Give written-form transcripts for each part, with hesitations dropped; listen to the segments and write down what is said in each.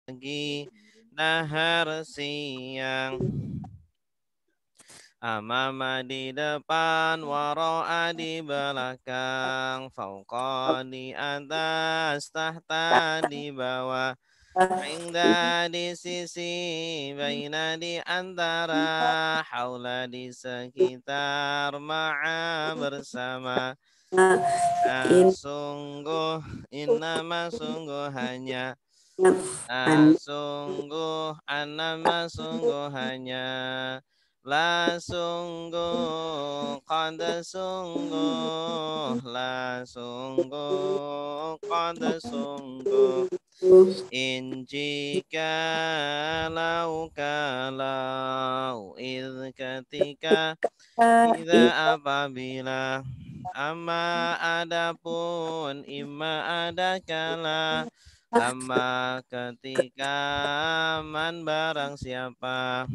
pagi, nahar siang. Amama di depan, waro'a di belakang, fauqa di atas, tahta di bawah, inda di sisi, baina di antara, haula di sekitar, ma'a bersama. Sungguh, innama sungguh hanya, sungguh, annama sungguh hanya, la sungguh, qad sungguh, la sungguh, qad sungguh, in jika, lau kalau, id ketika, tidak apabila, amma adapun, imma ada kala, lama ketika, man barang siapa,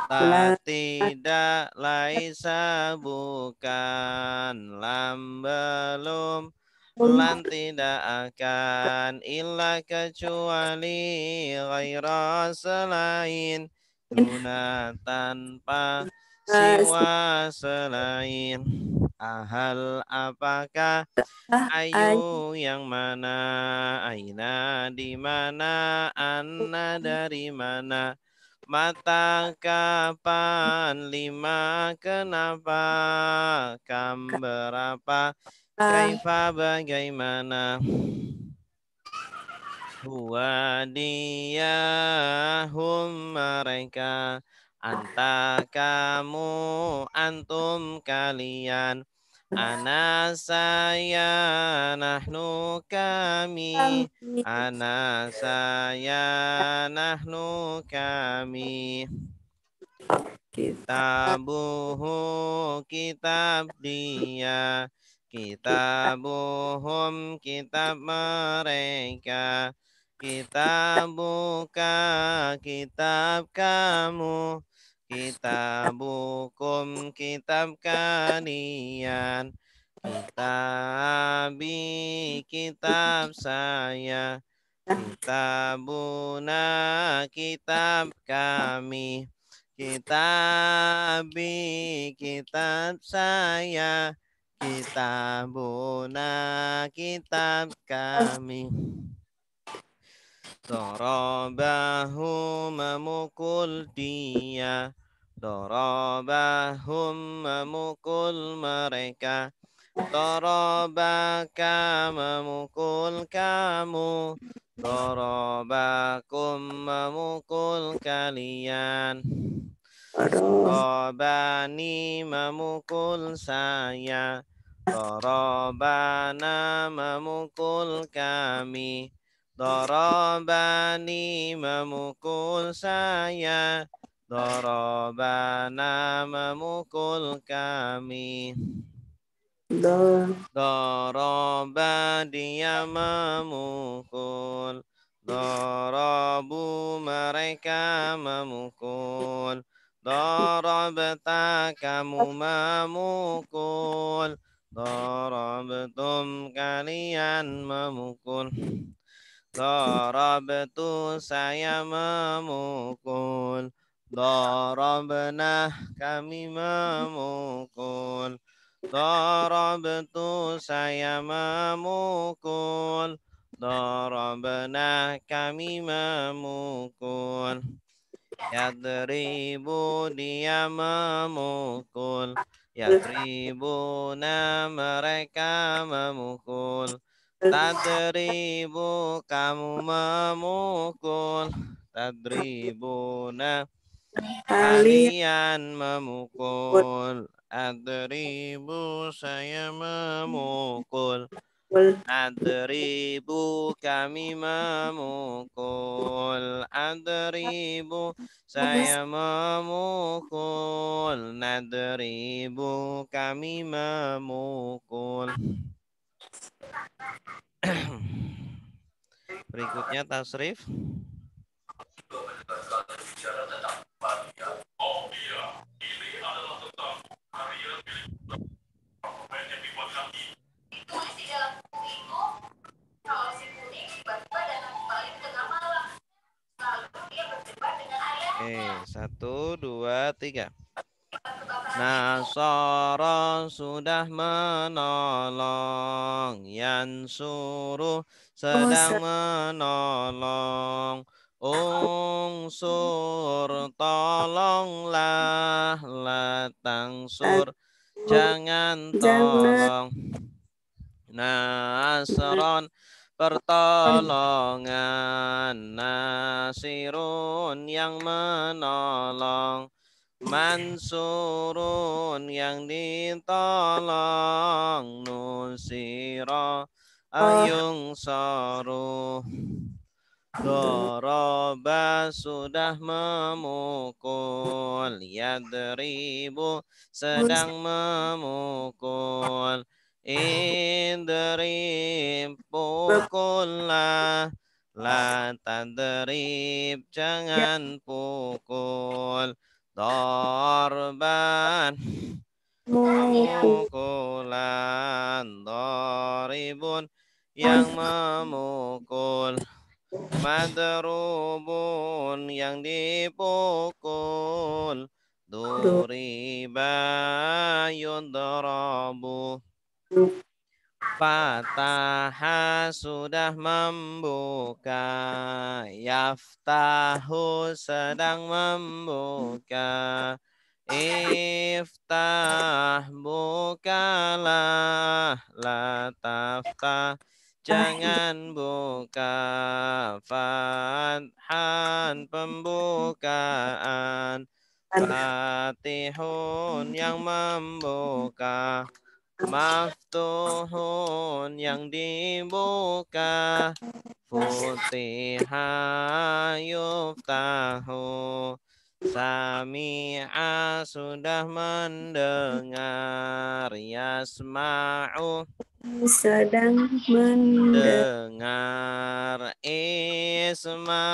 la tidak, laisa bukan, lam belum, lan tidak akan, illa kecuali, ghaira selain, duna tanpa, siwa selain, ahal apakah, ayu yang mana, aina di mana, anna dari mana, mata kapan, lima kenapa, kam berapa, kaifa bagaimana, huwa dia, hum mereka, anta kamu, antum kalian, ana saya, nahnu kami, ana saya, nahnu kami. Kitabuhu kitab dia, kitabuhum kitab mereka, kitabuka kitab kamu, kitabukum kitab kalian, kitabi kitab saya, kitabuna kitab kami, kitabi kitab saya, kitabuna kitab kami. Dorobahu memukul dia, dorobahum memukul mereka, dorobaka memukul kamu, dorobakum memukul kalian. Dorobani memukul saya, dorobana memukul kami, dorobani memukul saya, dorobana memukul kami. Doroba dia memukul, dorobu mereka memukul, dorobta kamu memukul, dorobtum kalian memukul, dorobtu saya memukul, dorobna kami memukul, dorobtu saya memukul, dorobna kami memukul. Yadribu dia memukul, yadribuna mereka memukul, tadribu kamu memukul, tadribuna kalian memukul, adribu saya memukul, adribu kami memukul, adribu saya memukul, nadribu kami memukul. Berikutnya tasrif. Tulis di dalam buku itu, kalau si kuning tiba-tiba datang kembali di tengah malam. Oke, 1, 2, 3. Nasara sudah menolong, yansuru sedang menolong, unsur tolonglah, la tangsur jangan Jangan tolong. Nasron pertolongan, nasirun yang menolong, mansurun yang ditolong, nusiro ayung soruh. Doroba sudah memukul, yadribu sedang memukul, indrib pukullah, la tadrib jangan pukul, dorban pukulan, doribun yang memukul, madrubun yang dipukul, duriba yudrabu. Fataha sudah membuka, yaftahu sedang membuka, iftah bukalah, la taftah jangan buka, fathan pembukaan, fatihun yang membuka, maftuhun yang dibuka, futiha yuftahu, sami'a sudah mendengar, yasma'u sedang mendengar. dengar, isma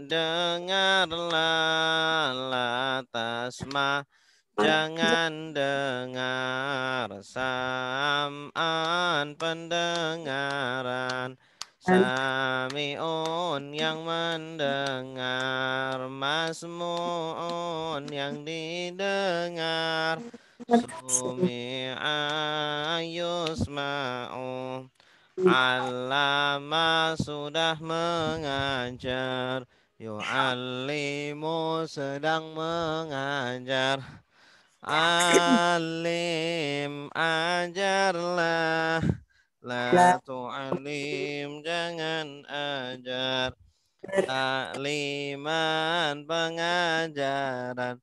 dengarlah, la tasma jangan dengar, sam'an pendengaran, sami'un yang mendengar, masmu'un yang didengar, sumi'a yusma'u, alama sudah mengajar, yu'allimu sedang mengajar, alim ajarlah, la tu'alim jangan ajar, takliman pengajaran,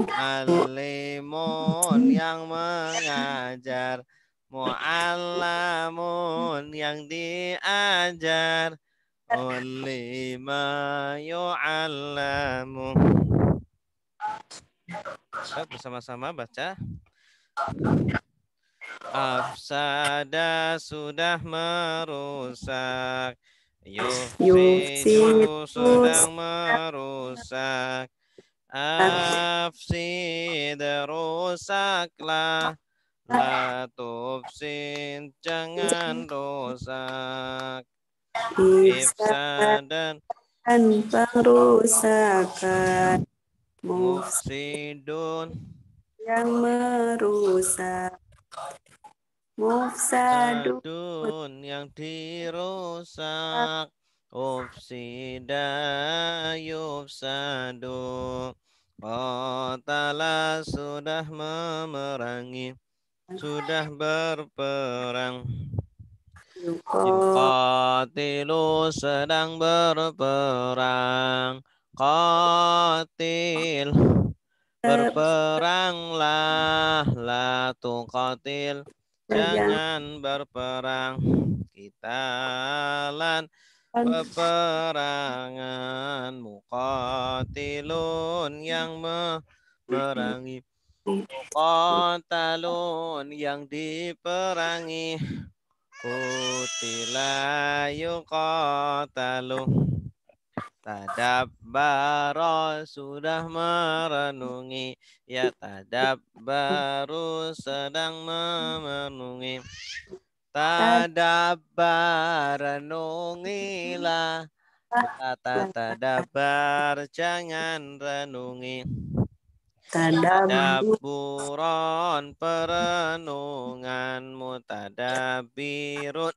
mu'allimun yang mengajar, mu'allamun yang diajar, ulima yu'allamu. Yuk bersama-sama baca. Afsada sudah merusak, yufsidu sedang merusak, afsid rusaklah, la tufsid jangan rusak, ifsadan Pengrusakan mufsidun yang merusak, mufsadun sadun yang dirusak, ufsida yufsadu, qatala sudah memerangi, sudah berperang, yuqatilu sedang berperang, qatil berperanglah, la tuqatil jangan berperang, qitalan peperangan, muqatilun yang memerangi, muqatalun yang diperangi, qutila yuqatalu, tadabbara sudah merenungi, ya tadabbaru sedang merenungi, tadabbara renungilah, Tadabar jangan renungi. Tadabbur Tadabburon perenungan mutadabirun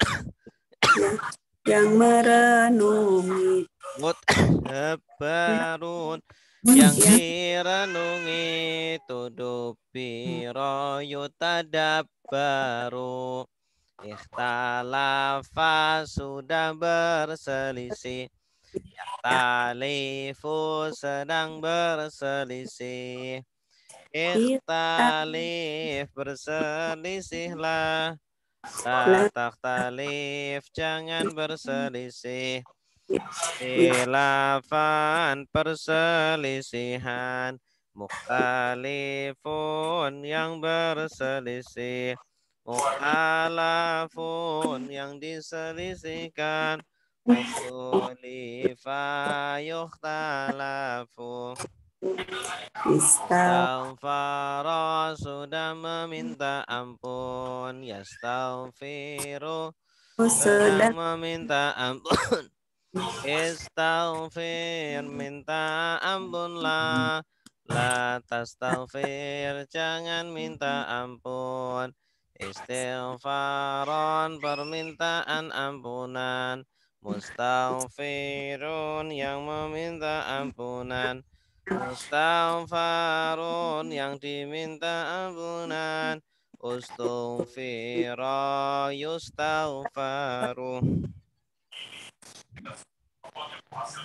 yang merenungi. mutadabbarun yang direnungi tudubiro yutadabbaru. Ikhtalafa sudah berselisih. Talifu sedang berselisih. Ikhtalif berselisihlah. La takhtalif jangan berselisih. Khilafan perselisihan. Mukhtalifun yang berselisih. Mukhalafun yang diselisihkan. Ukhtulifa yukhtalafu. Istaghfara sudah meminta ampun. Yastaghfiru sedang sedang meminta ampun. Istaghfir minta ampunlah. La tastaghfir jangan minta ampun. Istighfaron permintaan ampunan. Mustaghfirun yang meminta ampunan. Mustaghfarun yang diminta ampunan. Ustughfira yustaghfaru.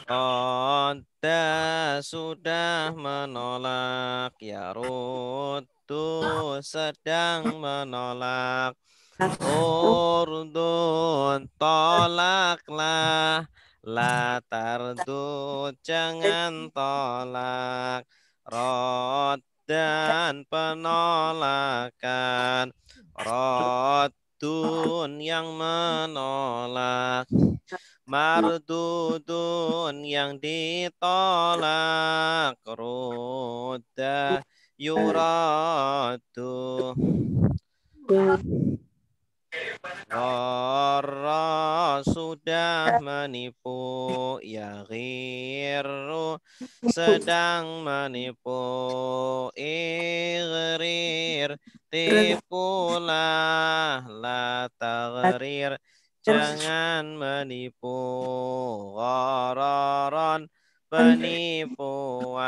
Qadda sudah menolak. Ya Ruddu sedang menolak. Urdun tolaklah. La tardud jangan tolak. Roddan penolakan. Roddun yang menolak. Mardudun yang ditolak. Rudda yuradu. Gharra sudah menipu. Ya ghiru sedang menipu. Igrir tipulah. La taghrir jangan menipu. Ghararon penipuan.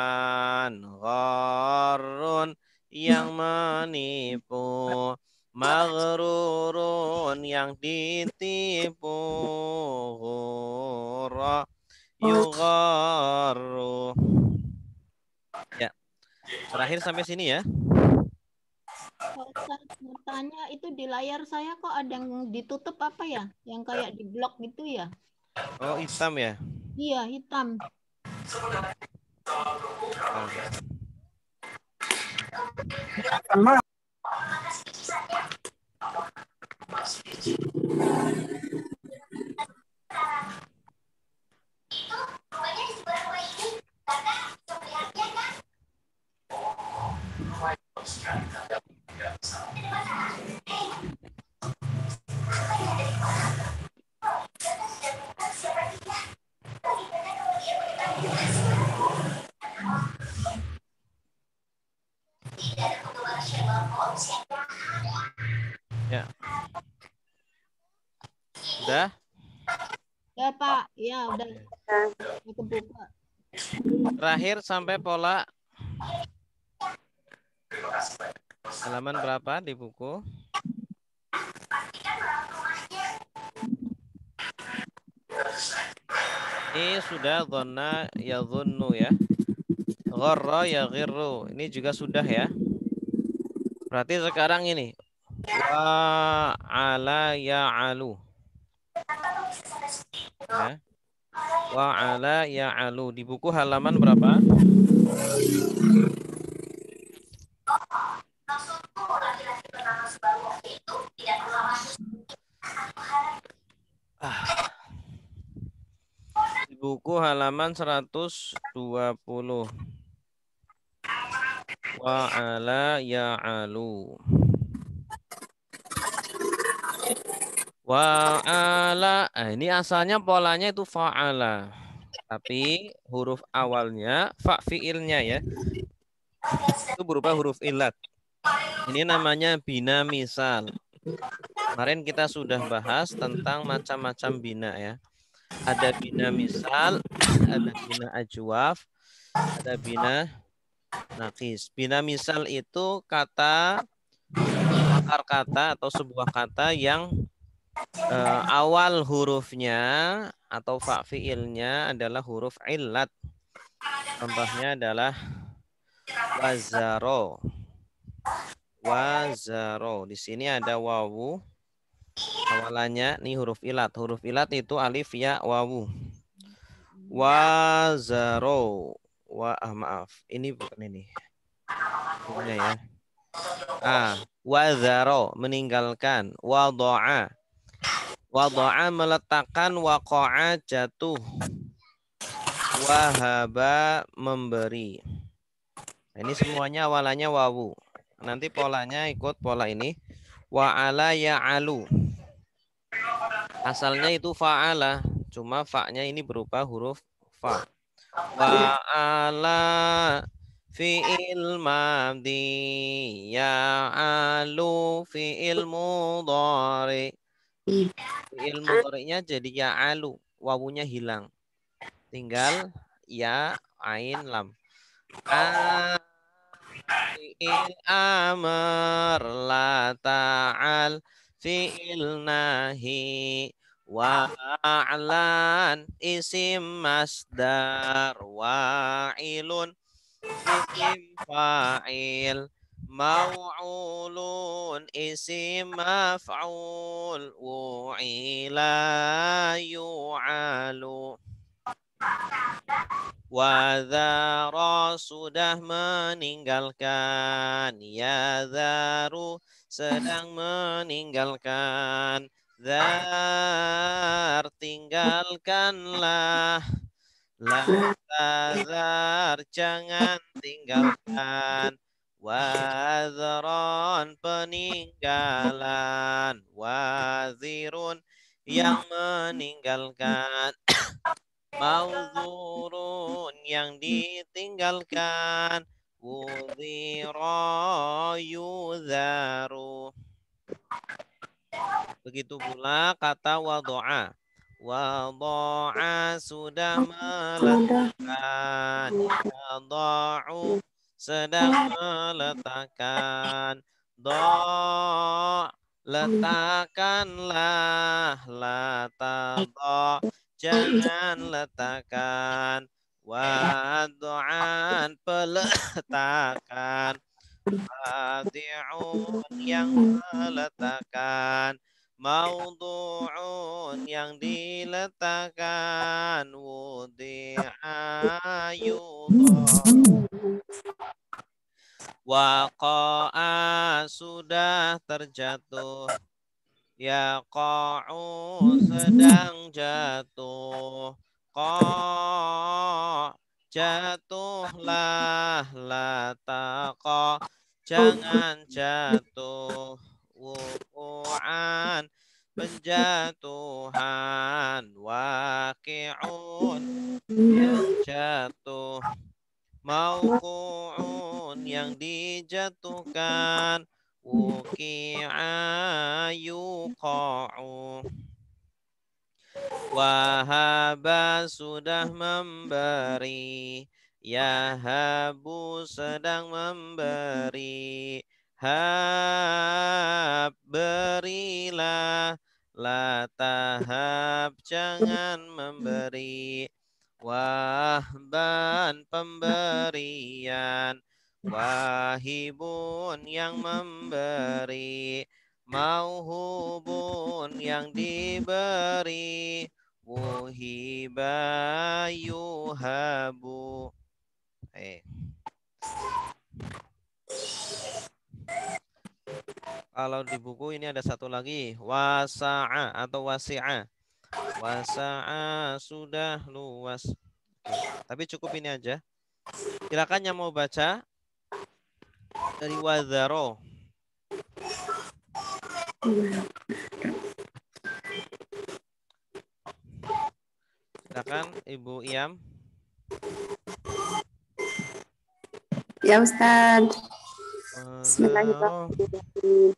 Gharun yang menipu. Maghrurun yang ditipu. Ghurra yugharru. Ya, terakhir sampai sini ya. Ustaz, mau tanya itu di layar saya kok ada yang ditutup apa ya? Yang kayak di blok gitu ya? Oh, hitam ya? Iya, hitam. Ya. Udah? Ya, Pak. Ya, udah kebuka. Terakhir sampai pola halaman berapa di buku? Ini sudah dhonna ya dhunnu ya. Gharra ya ghirru. Ini juga sudah ya. Berarti sekarang ini. Wa ala ya alu. Ya. Wa ala ya alu. Di buku halaman berapa? Di buku halaman 120. Wa ala ya alu. Wa ala. Ini asalnya polanya itu fa'ala. Tapi huruf awalnya fa fiilnya ya. Itu berupa huruf ilat. Ini namanya bina misal. Kemarin kita sudah bahas tentang macam-macam bina ya. Ada bina misal, ada bina ajwaf, ada bina nakis. Bina misal itu kata, akar kata atau sebuah kata yang awal hurufnya atau fa fiilnya adalah huruf illat. Contohnya adalah wazaro. Wazaro. Di sini ada wawu. Awalannya nih huruf ilat. Huruf ilat itu alif ya wawu. Wazaro. Maaf. Ini bukan ini. Ini ya. Wazaro meninggalkan. Wado'a. Wado'a meletakkan. Waqa'a jatuh. Wahaba memberi. Nah, ini semuanya awalannya wawu. Nanti polanya ikut pola ini. Wa'ala ya'alu. Asalnya itu fa'ala. Cuma fa'nya ini berupa huruf fa. Wa'ala fi'il madhi. Ya'alu fi'il mudhari. Fi'il mudhari'nya jadi ya'alu. Wawunya hilang. Tinggal ya, ain, lam. Fi'il amr la ta'al fi'il nahi wa'lan isim masdar wa'ilun isim fa'il mau'ulun isim maf'ul wu'ila yu'alu. Wadhara sudah meninggalkan. Yadharu sedang meninggalkan. Dhar tinggalkanlah. La tadhar jangan tinggalkan. Wadharon peninggalan. Wadhirun yang meninggalkan. Mauzurun yang ditinggalkan. Wudhira yudharu. Begitu pula kata wado'a. Wado'a sudah meletakkan. Wado'u sedang meletakkan. Letakkanlah. La tadha jangan letakkan. Wadu'an peletakan. Wadi'un yang meletakkan. Maudu'un yang diletakkan. Wudi'a yudha'u. Waqa'a sudah terjatuh. Yaqa'u sedang jatuh. Jatuhlah. La taqa jangan jatuh. Wuqu'an penjatuhan. Waqi'un yang jatuh. Mauqu'un yang dijatuhkan. Wuqi'a yuqa'u. Wahaba sudah memberi. Yahabu sedang memberi. Hab berilah. La tahab jangan memberi. Wahban pemberian. Wahibun yang memberi. Mauhubun yang diberi. Wuhiba yuhabu. Kalau di buku ini ada satu lagi. Wasa'a atau wasi'a. Wasa'a sudah luas. Tapi cukup ini aja. Silakan yang mau baca dari wadharo. Silakan silakan Ibu Iyam. Ya Ustaz. Wadzaro. Bismillahirrahmanirrahim.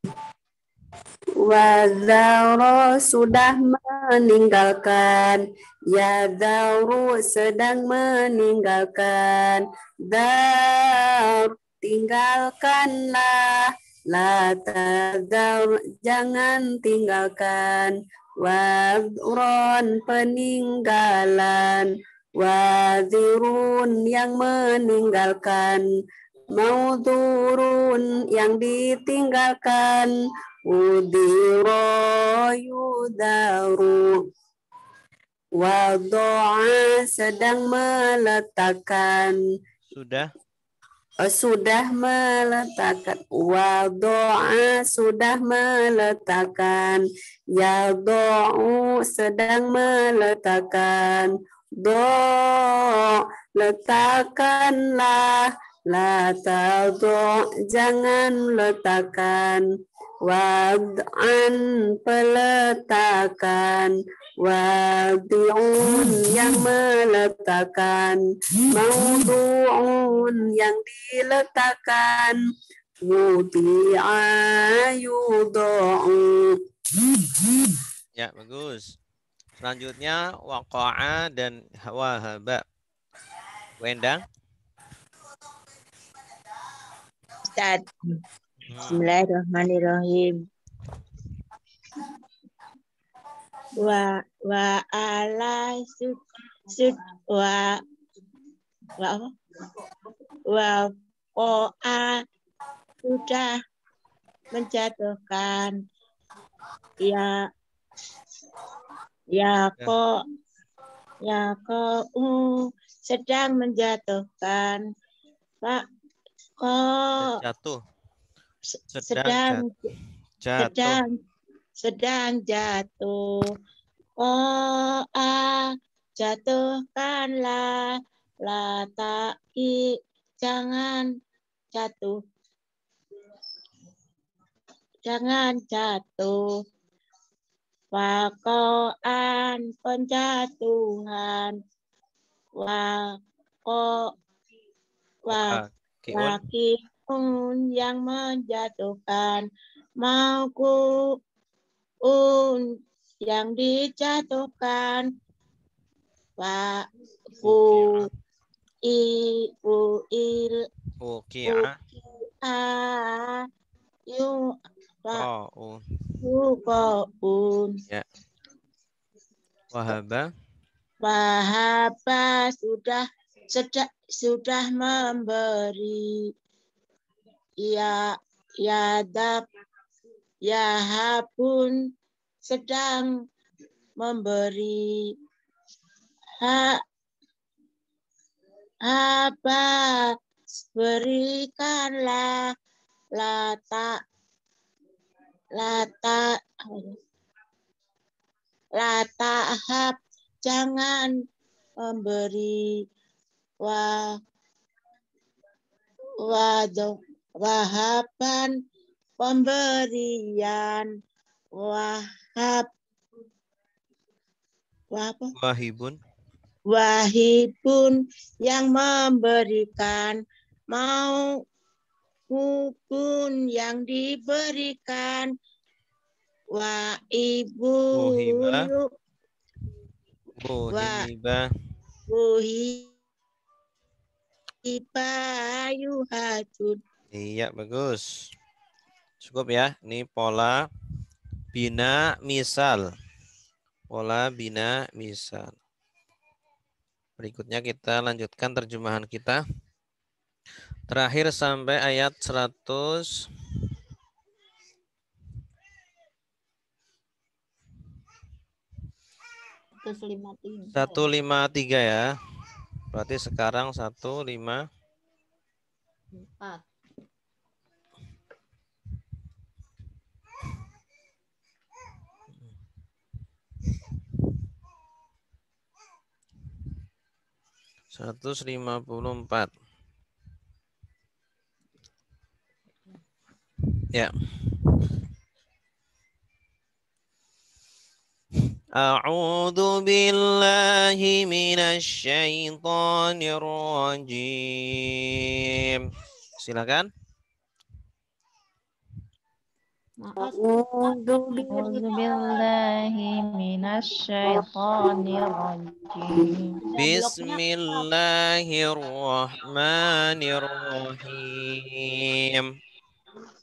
Wadzaro sudah meninggalkan. Ya dauru sedang meninggalkan. Dar tinggalkanlah. La tadar jangan tinggalkan. Wadron peninggalan. Wadzirun yang meninggalkan. Maudurun yang ditinggalkan. Udiro yudaru. Wado'a sedang meletakkan. Sudah meletakkan. Wado'a sudah meletakkan. Yado'u sedang meletakkan. Letakkanlah. La tado' jangan letakkan. Wad'an peletakan. Wadi'un yang meletakkan. Maudu'un yang diletakkan. Wudi'a yudo'u. Ya, bagus. Selanjutnya waqa'a dan wahaba. Wendang. Ustaz. Bismillahirrahmanirrahim. Wa ala qo'a sudah menjatuhkan. Ya sedang menjatuhkan. Pak Jatuh. Sedang jatuh. Jatuhkanlah. La ta'i jangan jatuh. Jangan jatuh. Waqo'an penjatuhan. Waqi'un yang menjatuhkan. Mauku'un yang dijatuhkan. Ya. Wahaba sudah memberi. Yahabun sedang memberi. Haba berikanlah. La ta'hab jangan memberi. Wahaban pemberian. Wahibun yang memberikan. Maupun yang diberikan. Yuhajun. Iya, bagus. Cukup ya. Ini pola bina misal. Pola bina misal. Berikutnya kita lanjutkan terjemahan kita. Terakhir sampai ayat 153 ya. Berarti sekarang 154. Ya. A'udzu billahi minasy syaithanir rajim. Silakan. Maaf. A'udzu أعوذ بالله من الشيطان الرجيم Ada bloknya. Bismillahirrahmanirrahim.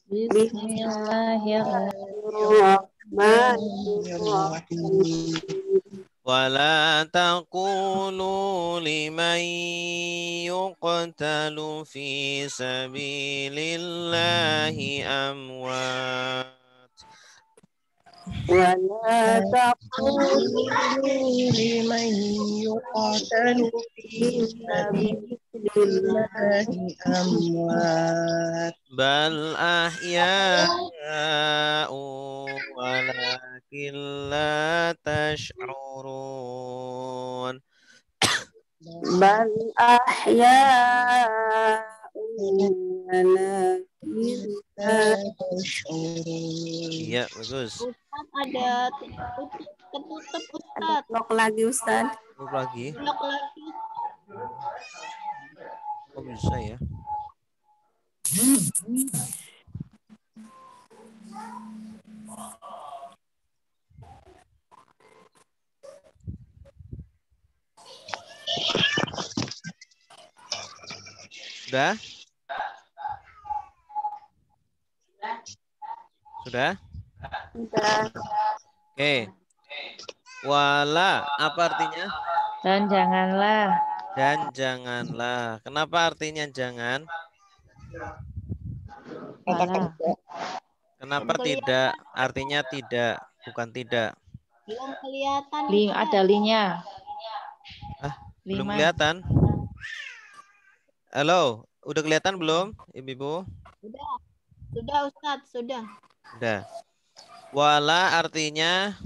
بسم الله الرحمن Bismillahirrahmanirrahim. ولا تقولوا لمن يقتل في سبيل الله أموات Wala taqulu لمن يقاتل في سبيل الله أموات بل أحياء ولكن لا تشعرون bal ahya'un walakin لا تشعرون. Iya, bagus. Ustaz ada ketutup Ustaz. blok lagi Ustaz. Tutup lagi. Blok lagi. Kok bisa ya? Sudah? Sudah? Sudah. Oke. Wala, apa artinya? Dan janganlah. Dan janganlah. Kenapa artinya jangan? Wala. Kenapa tidak? Artinya tidak, bukan tidak. Belum kelihatan. Ling Ustaz. ada linya. Ah, belum Lima. kelihatan. Halo, udah kelihatan belum, Ibu-ibu? Sudah. Sudah Ustaz, sudah. Udah. Wala artinya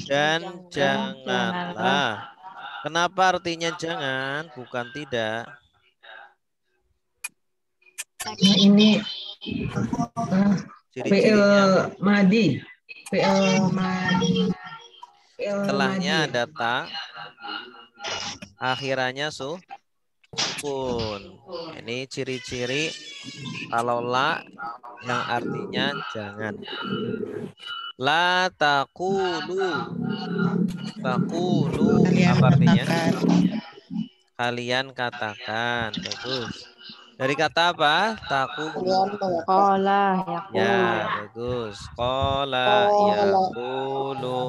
dan janganlah. Kenapa artinya jangan, bukan tidak? Ini Ciri-cirinya. Madi. PL Madi. Setelahnya ada ta. Akhirannya sukun. Ini ciri-ciri kalau la yang artinya jangan. La taqulu. Taqulu apa artinya? Kalian katakan. Bagus. Dari kata apa? Taqulu. Qala yaqul. Ya, bagus. Qala yaqulu.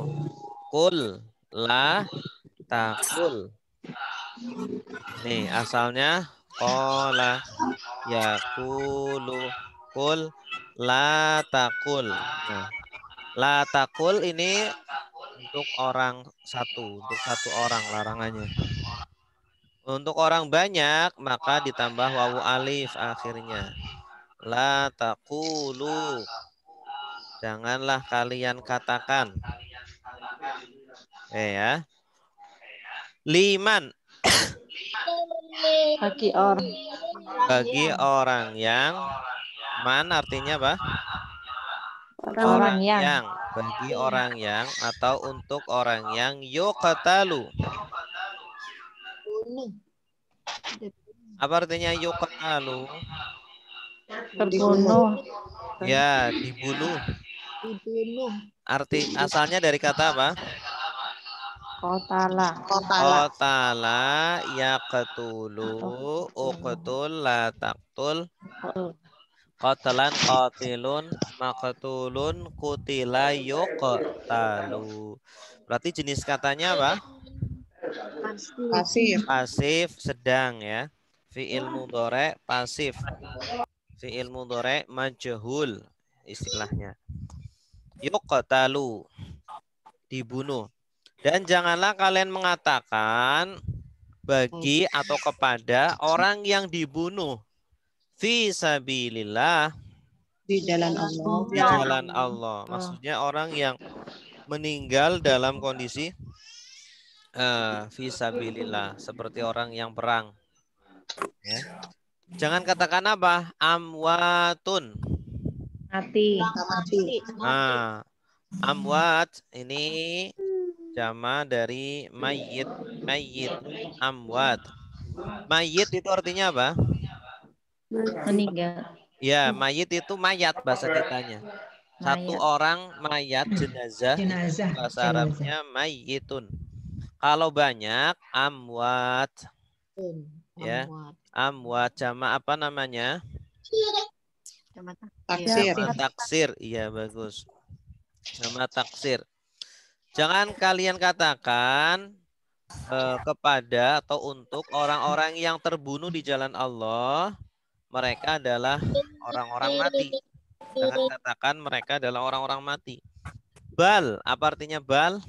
Qul la taqul. Nih, asalnya qala yaqulu. Qul la taqul. Nah, la taqul ini untuk orang satu, untuk satu orang larangannya. Untuk orang banyak maka ditambah wawu alif akhirnya. La taqulu. Janganlah kalian katakan. Ya. Liman. Bagi orang. Bagi orang yang. Man artinya apa? Orang yang. Bagi orang yang atau untuk orang yang yuqatalu. Bunuh. Apa artinya yuqatalu? Terbunuh. Ya, dibunuh. Dibunuh. Arti asalnya dari kata apa? Qatala. Qatala yaqtulu uqtul la taqtul qatalan qatilun maqtulun qutila yuqtalu. Berarti jenis katanya apa? Pasif. Pasif sedang ya. Fi'il mudhari pasif. Fi'il mudhari majhul istilahnya. Yuqtalu dibunuh. Dan janganlah kalian mengatakan bagi atau kepada orang yang dibunuh fi sabilillah Di jalan Allah. di jalan Allah. Maksudnya orang yang meninggal dalam kondisi fi sabilillah seperti orang yang perang. Ya. Jangan katakan apa? Amwatun. Mati. Mati. Nah, amwat ini jama dari mayyit. Mayyitun amwat. Mayyit itu artinya apa? Meninggal. Ya, mayit itu mayat bahasa kitanya. Satu Mayat. orang mayat jenazah, itu Jenazah. bahasa Arabnya mayyitun. Kalau banyak amwat. Ya, Amwat. amwat jama apa namanya? Taksir. Jama taksir. Iya, bagus. Jama taksir. Jangan kalian katakan kepada atau untuk orang-orang yang terbunuh di jalan Allah, mereka adalah orang-orang mati. Jangan katakan mereka adalah orang-orang mati. Bal, apa artinya bal?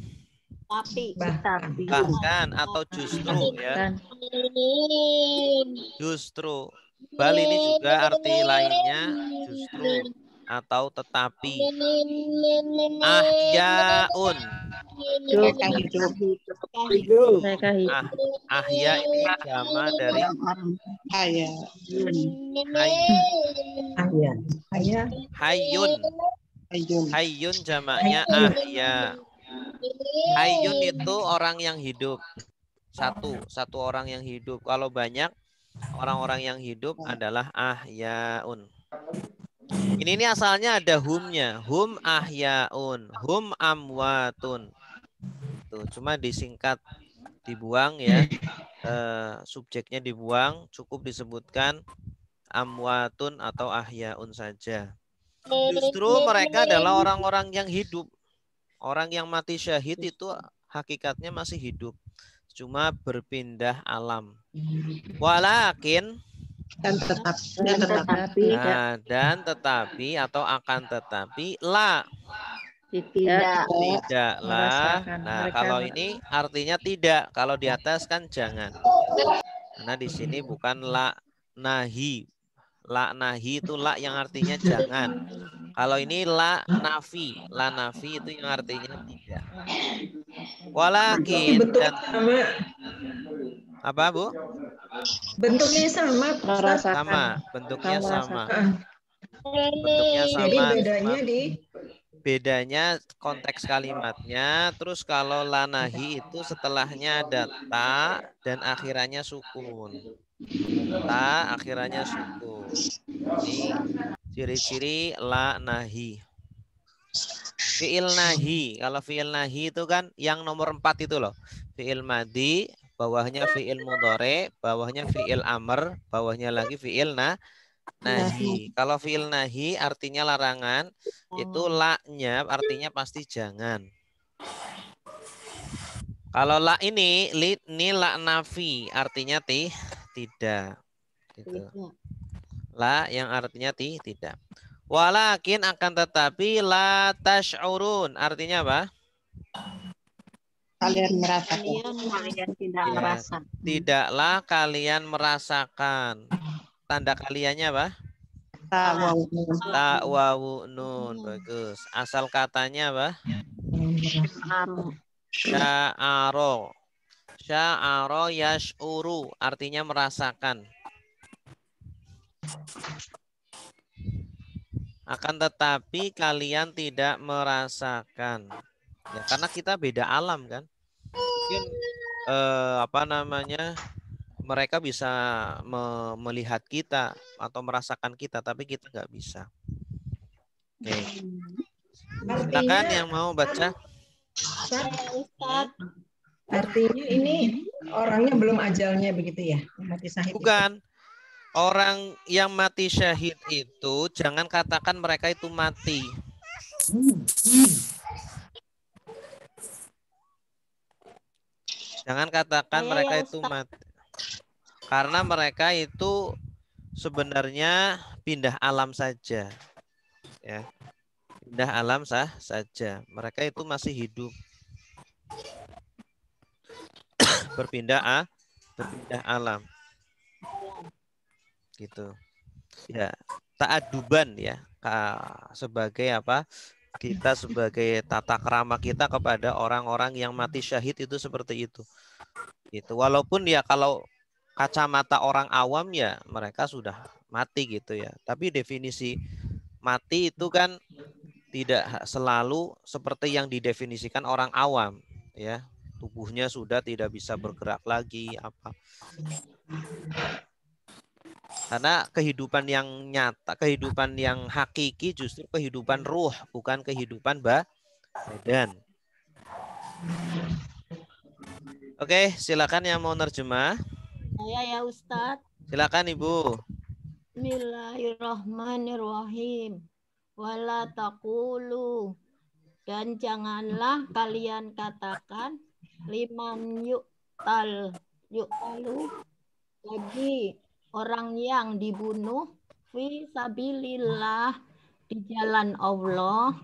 Tapi. Bahkan atau justru ya. Kan. Justru. Bal ini juga arti lainnya justru atau tetapi. Ahyaun. Mereka hidup. Mereka hidup. Ahya ini jama dari Haya. Ayah. Ayah. hayyun. Ayun. Hayyun jamaknya ahya. Hayyun itu orang yang hidup. Satu orang yang hidup. Kalau banyak orang-orang yang hidup adalah ahyaun. Ini asalnya ada humnya. Hum ahyaun, hum amwatun. Tuh, cuma disingkat, dibuang ya. Subjeknya dibuang, cukup disebutkan amwatun atau ahyaun saja. Justru mereka adalah orang-orang yang hidup. Orang yang mati syahid itu hakikatnya masih hidup. Cuma berpindah alam. Walakin dan tetapi atau akan tetapi la Tidak. tidaklah. Merasakan. Nah, Mereka kalau ini artinya tidak. Kalau di atas kan jangan. Karena di sini bukan la nahi. La nahi itu la yang artinya jangan. Kalau ini la nafi. La nafi itu yang artinya tidak. Walakin dan sama. apa, Bu? Bentuknya sama. Merasakan. Sama, bentuknya Kamu sama. merasakan. Bentuknya sama. Jadi bedanya cuma di bedanya konteks kalimatnya. Terus kalau lanahi itu setelahnya ada ta dan akhirannya sukun. Ta akhirannya sukun. Ini ciri-ciri la nahi. Fi'il nahi. Kalau fi'il nahi itu kan yang nomor 4 itu loh. Fi'il madi, bawahnya fi'il mudhari, bawahnya fi'il amr, bawahnya lagi fi'il nahi. Kalau fi'il nahi artinya larangan, itu la-nya artinya pasti jangan. Kalau la ini la nafi artinya tidak. Gitu. La yang artinya tidak. Walakin akan tetapi la tash'urun artinya apa? kalian merasakan. Kalian tidak Ya, merasa. tidaklah kalian merasakan. Tanda kaliannya apa? Ta wawu nun. Bagus. Asal katanya apa? Sya'aro. Sya'aro yash'uru artinya merasakan. Akan tetapi kalian tidak merasakan. Ya, karena kita beda alam kan. Mungkin mereka bisa melihat kita atau merasakan kita, tapi kita nggak bisa. Oke. Silakan yang mau baca. artinya ini orangnya belum ajalnya begitu ya, mati syahid. Bukan. Orang yang mati syahid itu jangan katakan mereka itu mati. Jangan katakan mereka itu mati. Karena mereka itu sebenarnya pindah alam saja. Ya. Pindah alam saja. Mereka itu masih hidup. Berpindah alam. Gitu. Ya, ta'aduban ya. Sebagai apa? Kita sebagai tata krama kita kepada orang-orang yang mati syahid itu seperti itu. Gitu. Walaupun ya kalau kacamata orang awam ya mereka sudah mati gitu ya. Tapi definisi mati itu kan tidak selalu seperti yang didefinisikan orang awam. ya, tubuhnya sudah tidak bisa bergerak lagi apa. Karena kehidupan yang nyata, kehidupan yang hakiki justru kehidupan ruh, bukan kehidupan badan. Oke, silakan yang mau nerjemah. Saya ya Ustadz. Silakan Ibu. Bismillahirrahmanirrahim. Wala taqulu, dan janganlah kalian katakan liman yu'talu bagi orang yang dibunuh fi sabilillah di jalan Allah,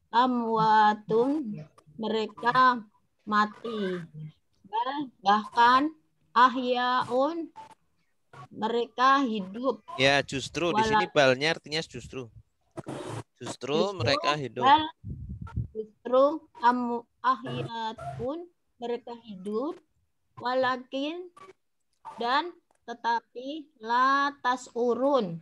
amwatun, mereka mati, bahkan ahyaun, mereka hidup. Ya, justru di sini balnya artinya justru. Justru mereka hidup. Justru ahyatun, mereka hidup, walakin, dan tetapi la tasurun,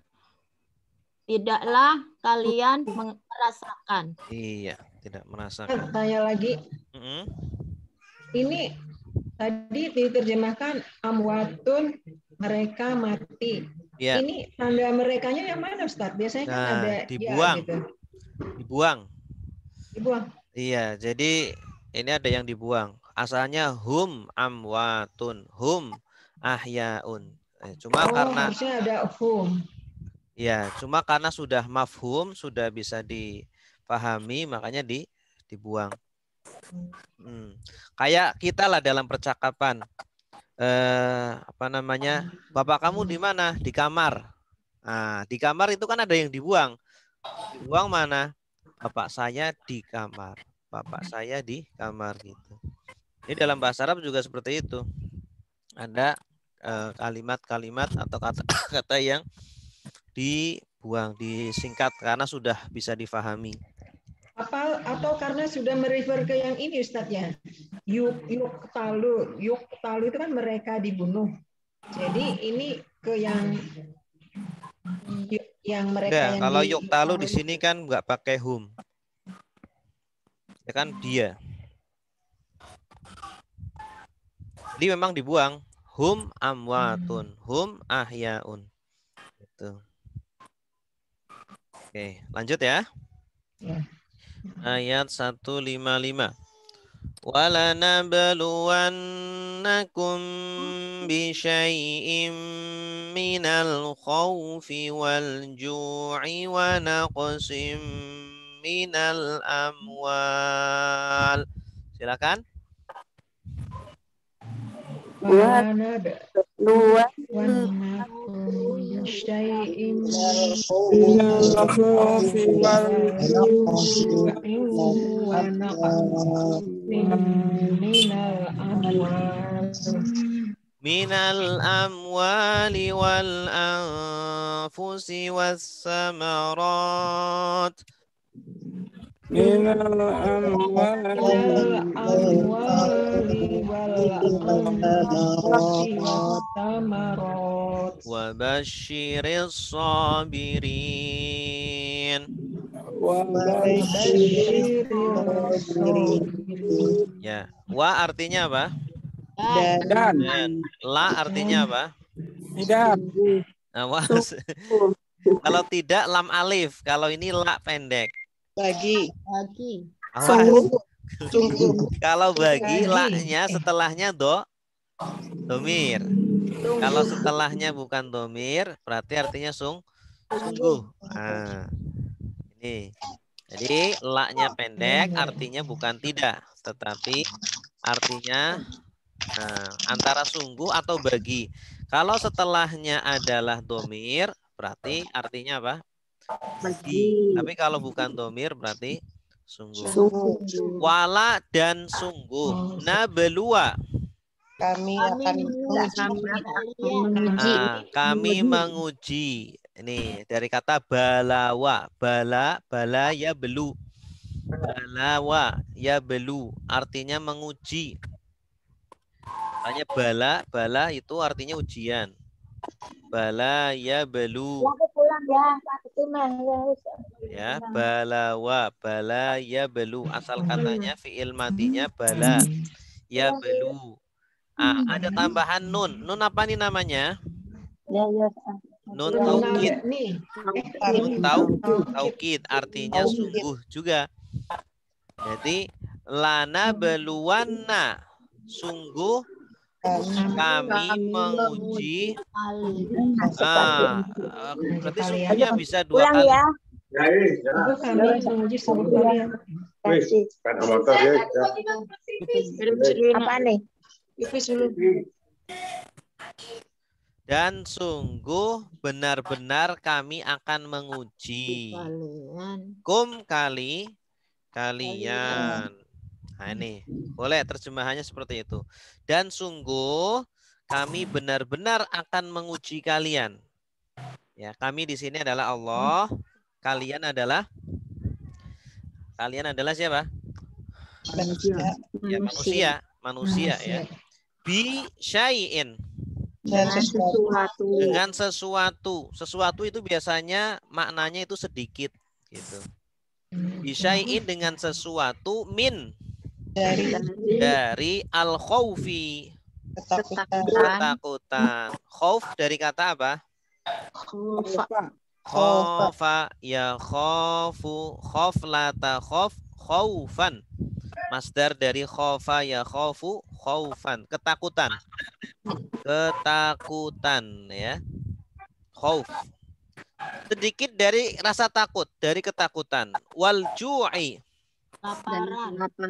tidaklah kalian merasakan. Iya, tidak merasakan. Tanya lagi. Ini tadi diterjemahkan amwatun, mereka mati. Ya. Ini tanda merekanya yang mana Ustadz? Biasanya kan ada dibuang. Ya, gitu. Dibuang. Dibuang. Iya, jadi ini ada yang dibuang. Asalnya hum amwatun, hum ahyaun. Cuma karena harusnya ada hum. Ya, cuma karena sudah mafhum, sudah bisa dipahami, makanya dibuang. Kayak kita lah dalam percakapan. Apa namanya? Bapak kamu di mana? Di kamar. Nah, di kamar itu kan ada yang dibuang. Dibuang mana? Bapak saya di kamar. Bapak saya di kamar gitu. Ini dalam bahasa Arab juga seperti itu. Ada kalimat-kalimat atau kata-kata yang dibuang, disingkat karena sudah bisa difahami. Atau karena sudah merefer ke yang ini Ustadz ya. Yuktalu itu kan mereka dibunuh. Jadi ini ke yang mereka ya, yang kalau yuktalu di sini kan nggak pakai hum. Ya kan dia. Jadi memang dibuang. Hum amwatun, hum ahyaun. Gitu. Oke, lanjut ya. Ayat 155. وَلَنَبْلُوَنَّكُمْ بِشَيْءٍ مِّنَ الْخَوْفِ وَالْجُوعِ وَنَقْصٍ مِّنَ الْأَمْوَالِ. Silakan. Minal amwali wal anfusi was samarat. Minal amwali wal anfusi was samarat. Wa basyiris sabirin. Ya, wa artinya apa? Dan. La artinya apa? Tidak. Awas. Kalau tidak lam alif, kalau ini la pendek. Bagi. Awas. Kalau bagi la-nya setelahnya domir. Kalau setelahnya bukan domir, berarti artinya sungguh. Nah, ini. Jadi la-nya pendek, artinya bukan tidak, tetapi artinya antara sungguh atau bagi. Kalau setelahnya adalah domir, berarti artinya apa? Bagi. Tapi kalau bukan domir, berarti sungguh. Wala dan sungguh. Nabelua. Kami menguji. Ini dari kata balawa. Bala ya belu. Balawa ya belu. Artinya menguji. Tanya bala itu artinya ujian. Bala ya belu. Ya, balawa, bala ya belu. Asal katanya fiil madinya bala ya belu. Ada tambahan nun. Nun apa nih namanya? Ya, ya. Nun taukid. Nih, Nun taukid artinya sungguh juga. Jadi lana beluanna, sungguh kami menguji. Berarti sungguhnya bisa dua kali. sungguh kami menguji sungguh kalian. Apa nih? Dan sungguh benar-benar kami akan menguji. Kum kalian. Nah ini boleh terjemahannya seperti itu. Dan sungguh kami benar-benar akan menguji kalian. Ya, kami di sini adalah Allah. Kalian adalah siapa? Ya, manusia ya. Bi syai'in. Dengan sesuatu. Sesuatu itu biasanya maknanya itu sedikit gitu. Bi syai'in dengan sesuatu min dari al-khaufi, ketakutan. Khauf dari kata apa? Khofa ya khofu, khoflata khof, khaufan. Masdar dari khofa ya khofu, khaufan. Ketakutan. Ketakutan ya. Khauf. Sedikit dari rasa takut, dari ketakutan. Wal ju'i.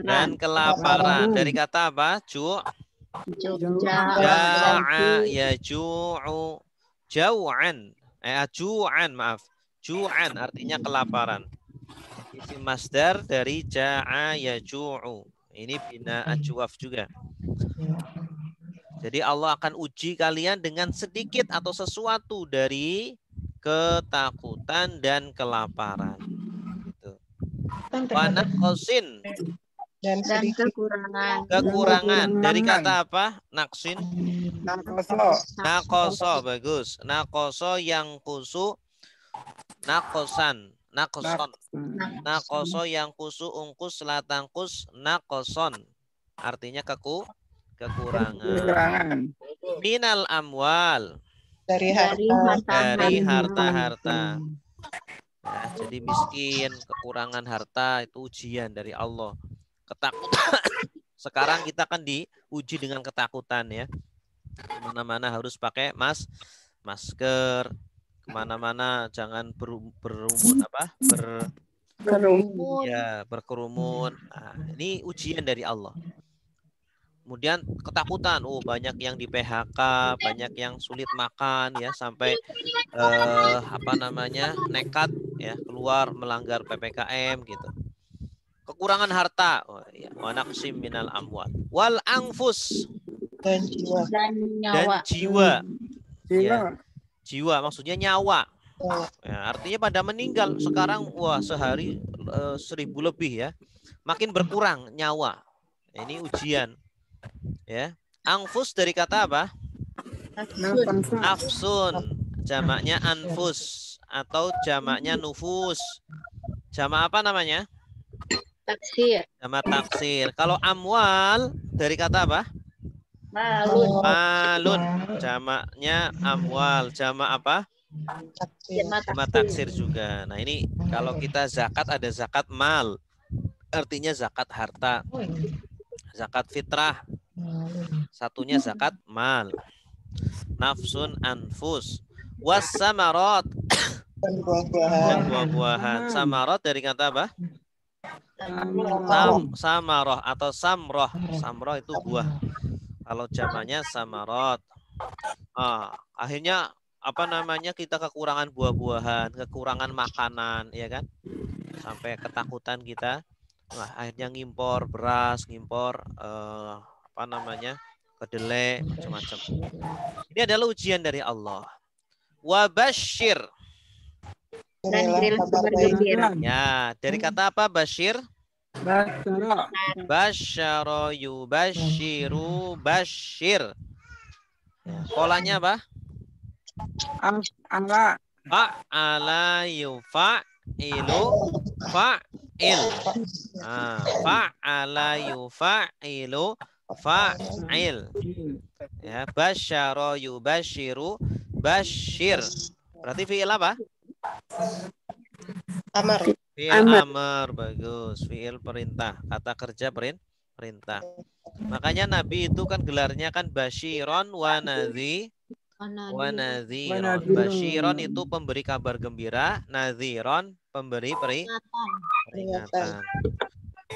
Dan kelaparan. Dari kata apa? Ja'a ya ju'u. Jau'an. Ju'an, maaf. Ju'an artinya kelaparan. Isim masdar dari ja'a yaju'u. Ini bina ajwaf juga. Jadi Allah akan uji kalian dengan sedikit atau sesuatu dari ketakutan dan kelaparan. Gitu. Wanak kosin. Dan Kekurangan. Dari kata apa? Naksin. Nakoso. Bagus. Nakoso yang kusu. Nakosan. Nakoson. Nakoso yang kusu ungkus latangkus nakoson. Artinya kekurangan. Minal amwal. Dari harta-harta. Ya, jadi miskin, kekurangan harta itu ujian dari Allah. Ketakutan. Sekarang kita kan diuji dengan ketakutan ya. Kemana-mana harus pakai masker. Kemana-mana jangan berkerumun. Nah, ini ujian dari Allah. Kemudian ketakutan. Banyak yang di PHK, banyak yang sulit makan ya sampai nekat ya keluar melanggar PPKM gitu. Kekurangan harta, wa naqsim minal amwal wal anfus dan jiwa. Ya, jiwa maksudnya nyawa. Ya, artinya pada meninggal sekarang sehari 1000 lebih ya. Makin berkurang nyawa. Ini ujian. Ya. Anfus dari kata apa? Nafsun. Jamaknya anfus atau jamaknya nufus. Jamak apa namanya? Taksir. Jamak taksir. Kalau amwal dari kata apa? Malun. Jamaknya amwal. Jamak apa? Jamak taksir juga. Nah ini kalau kita zakat ada zakat mal. Artinya zakat harta. Zakat fitrah. Satunya zakat mal. Nafsun anfus. Wassamarat. Dan buah-buahan. Samarat dari kata apa? Samarah atau samroh. Samroh itu buah. Kalau jamannya samarot. Akhirnya kita kekurangan buah-buahan, kekurangan makanan, ya kan? Sampai ketakutan kita. Akhirnya ngimpor beras, ngimpor kedelai, macam-macam. Ini adalah ujian dari Allah. Wabashir. Ya, dari kata apa Bashir? Basyara yubashiru bashir. Ya, polanya apa? Fa'ala Yufa'ilu fa'il. Fa'ala yufa'ilu fa'il. Ya, basyara yubasyiru basyir. Berarti fi'il apa? Amar. Fi'il amr, bagus. Fi'il perintah, kata kerja perintah. Makanya Nabi itu kan gelarnya kan basyiron wa nadhiron. Basyiron itu pemberi kabar gembira, nadhiron pemberi peringatan.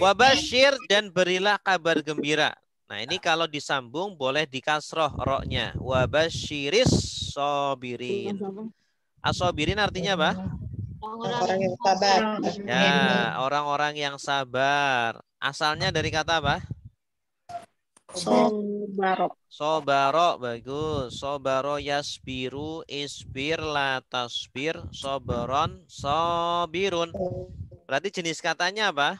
Wa basyir dan berilah kabar gembira. Nah, ini kalau disambung boleh dikasroh roknya. Wa basyiris sobirin. Asobirin artinya apa? Orang yang sabar. Ya, orang-orang yang sabar. Asalnya dari kata apa? Sobaro. Sobaro, bagus. Sobaro yasbiru, isbir, la tasbir, soberon, sobirun. Berarti jenis katanya apa?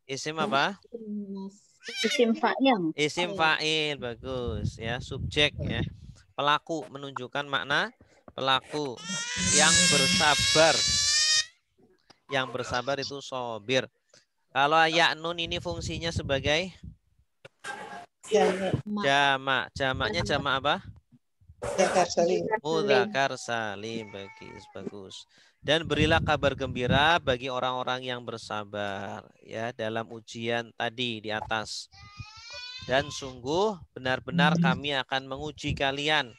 Isim apa? Isim fa'il. Isim fa'il, bagus. Ya, subjek ya. Pelaku, menunjukkan makna pelaku yang bersabar. Yang bersabar itu sobir. Kalau ya'nun ini fungsinya sebagai jamak. Jamaknya jamak apa? Mudzakar salim. Bagus. Dan berilah kabar gembira bagi orang-orang yang bersabar ya dalam ujian tadi di atas. Dan sungguh benar-benar kami akan menguji kalian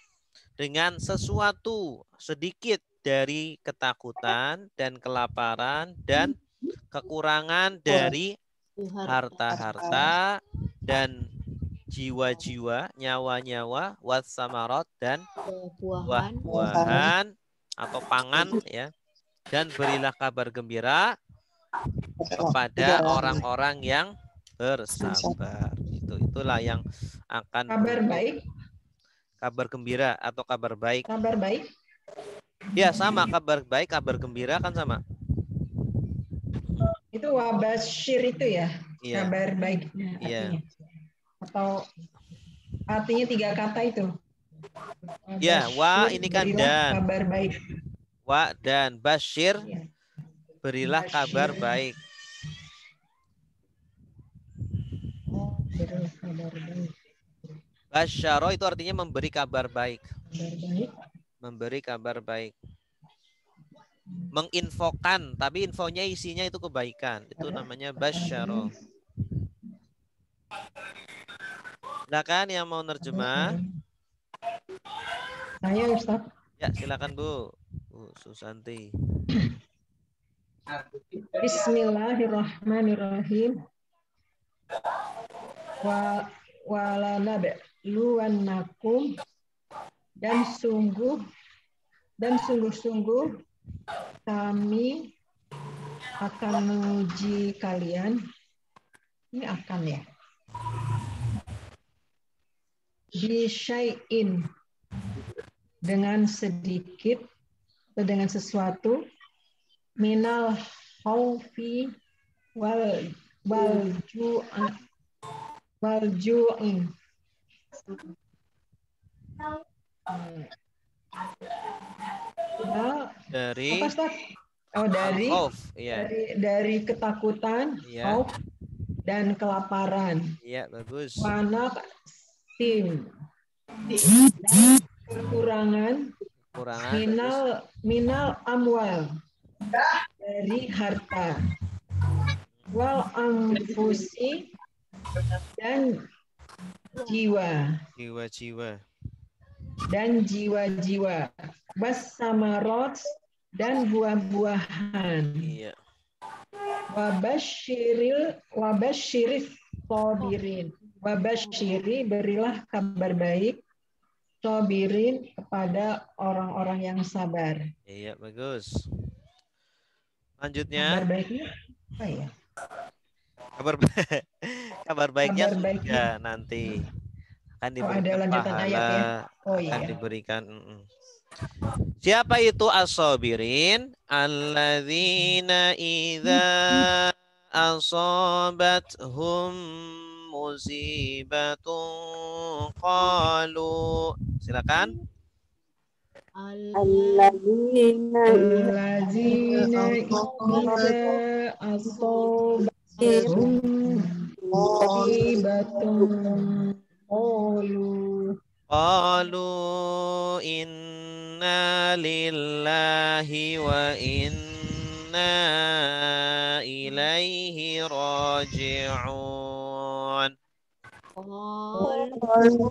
dengan sesuatu sedikit dari ketakutan dan kelaparan dan kekurangan dari harta-harta dan jiwa-jiwa, nyawa-nyawa, wassamarat dan buah-buahan atau pangan ya. Dan berilah kabar gembira kepada orang-orang yang bersabar. Itulah yang akan Kabar baik. Kabar gembira atau kabar baik. Kabar baik. Ya, sama kabar baik, kabar gembira kan sama. Itu wabasyir itu ya. Iya. Kabar baiknya artinya. Atau artinya 3 kata itu. Ya, wa ini kan berilah dan. Kabar baik. Wa dan basyir, berilah kabar baik. Berilah kabar baik. Basyaro itu artinya memberi kabar baik. Kabar baik. Memberi kabar baik. Menginfokan, tapi infonya isinya itu kebaikan. Itu namanya basyaro. Silakan yang mau nerjemah. Saya Ustaz. Ya, silakan Bu. Bu Susanti. Bismillahirrahmanirrahim. Walanabluwannakum dan sungguh-sungguh kami akan menguji kalian. Ini akan ya. Bisyai'in, dengan sedikit atau dengan sesuatu, minal khaufi wal ju'in. Dari apa, Ustaz? Oh, dari khauf, iya. dari ketakutan, Iya. khauf, dan kelaparan. Iya, bagus. Wanak tim kekurangan minal amwal, dari harta, wal anfusi, dan jiwa, dan jiwa-jiwa, wassamarot, dan buah-buahan. Iya. Wabasyiris sobirin. Wabasyiri, berilah kabar baik, sobirin, kepada orang-orang yang sabar. Iya, bagus. Lanjutnya. Kabar baiknya apa ya? Kabar baiknya Kabar baiknya. sudah nanti akan diberikan ada lanjutan pahala, ayat ya? Oh, akan iya. diberikan. Siapa itu as-sabirin? Alladzina idza asabathum musibatun qalu. Silakan. Alladzina Allazina idza asobahum musibatun qalu Qalu inna lillahi wa inna ilaihi raji'un. qalu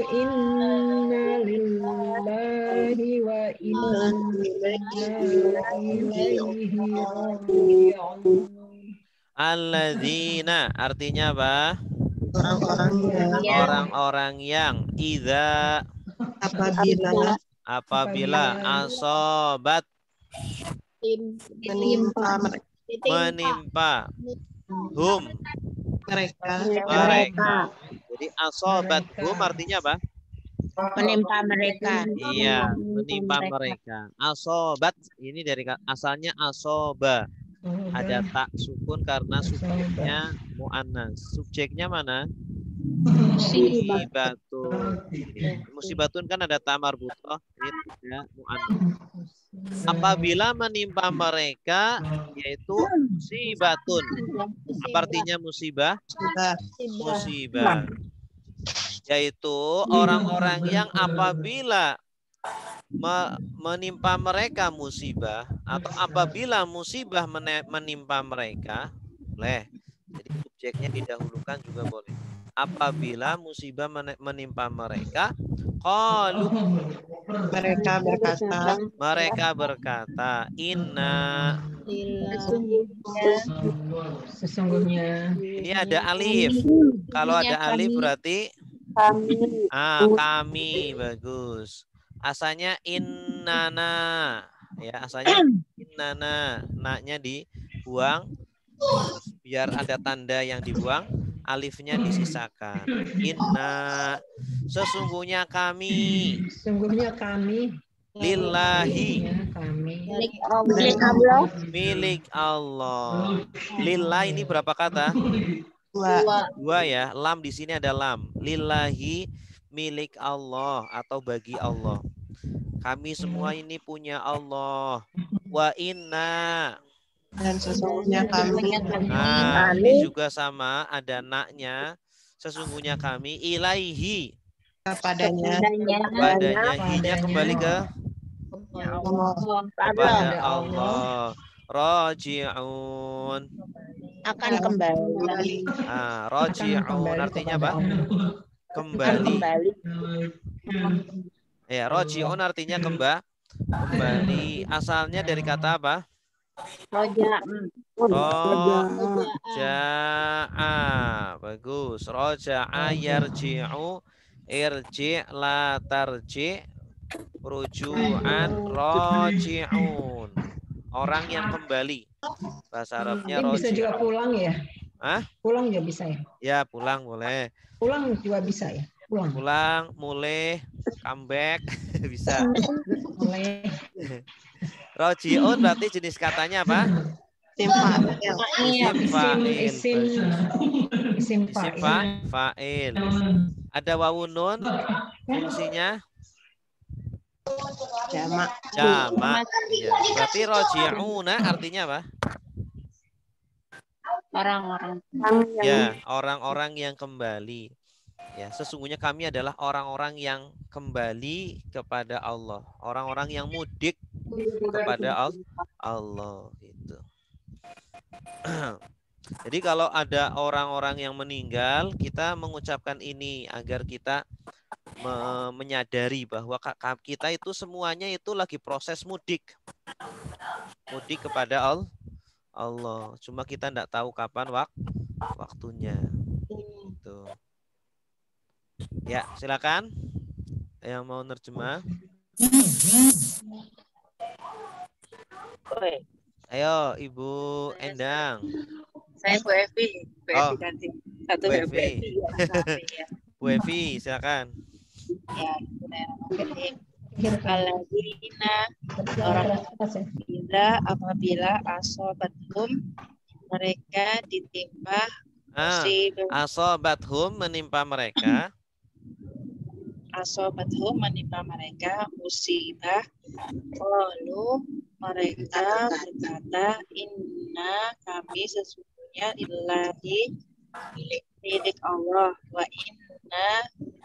inna lillahi wa inna ilaihi raji'un. Alladzina artinya apa? Orang-orang yang idza apabila asobat menimpa hum mereka. Jadi asobat hum artinya apa? Menimpa mereka. Iya, menimpa mereka. Asobat ini dari asalnya asoba. Ada tak sukun karena subjeknya mu'annas. Subjeknya mana? Musibatun. Musibatun kan ada ta marbutoh, ini tidak mu'annas. Apabila menimpa mereka yaitu musibatun. Apa artinya musibah? Musibah. Yaitu orang-orang yang apabila menimpa mereka musibah atau apabila musibah menimpa mereka, boleh. Jadi subjeknya didahulukan juga boleh. Apabila musibah menimpa mereka, qalu mereka berkata inna Sesungguhnya ini ada alif. Kalau ada alif berarti kami bagus. Asalnya innana ya, asalnya innana, naknya dibuang biar ada tanda yang dibuang, alifnya disisakan. Inna sesungguhnya kami lillahi milik Allah. Lillah ini berapa kata? Dua ya. Lam di sini ada lam. Lillahi milik Allah atau bagi Allah. Kami semua ini punya Allah. Wa inna Dan sesungguhnya kami ini juga sama, ada naknya. Sesungguhnya kami ilaihi padanya hinya kembali ke kepada Allah. Raji'un Akan kembali. Raji'un artinya apa? Kembali. Ya, raji'un artinya kembali. Asalnya dari kata apa? Roja'a. Bagus. Roja'a yarji'u irji' la tarji' ruju'an roji'un. Orang yang kembali. Bahasa Arabnya roji'un. Bisa juga pulang ya? Pulang juga bisa ya? Ya, pulang boleh. Pulang juga bisa ya? Pulang, mulai, comeback bisa. Mulai. Roji'un berarti jenis katanya apa? Isim fa'il. Ada wawun nun fungsinya jamak. Ya. Berarti roji'una artinya apa? Orang-orang. Ya, orang-orang yang kembali. Ya, sesungguhnya kami adalah orang-orang yang kembali kepada Allah, orang-orang yang mudik kepada Allah gitu. Jadi kalau ada orang-orang yang meninggal, kita mengucapkan ini agar kita menyadari bahwa kita itu semuanya itu lagi proses mudik kepada Allah. Cuma kita tidak tahu kapan waktunya. Gitu. Ya, silakan yang mau nerjemah. Ayo, Ibu Endang. Saya Bu Evi. Bu Evi ganti. Satu Bu Evi. Bu Ya. Evi, silakan. Ya, Alladzina orang apabila asobathum mereka ditimpa Asobathum menimpa mereka. asobatuhum menimpa mereka musibah qalu mereka berkata inna kami sesungguhnya lillahi milik Allah wa inna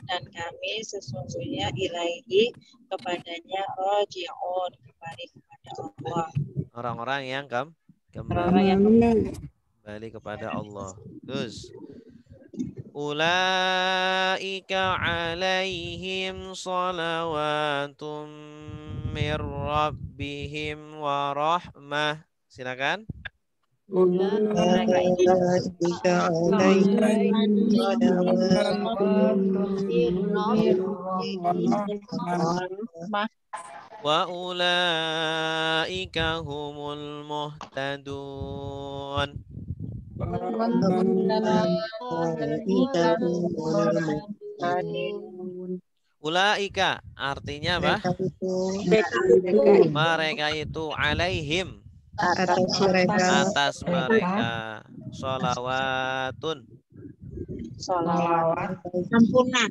dan kami sesungguhnya ilaihi kepadanya raji'un kembali kepada Allah. Orang-orang yang Orang yang kembali kepada Allah. Terus ulaika alaihim salawatum mir rabbihim wa rahmah. Silakan. Wa ulaika humul muhtadun. Ulaika artinya apa? Mereka itu alaihim atas mereka sholawatun. ampunan.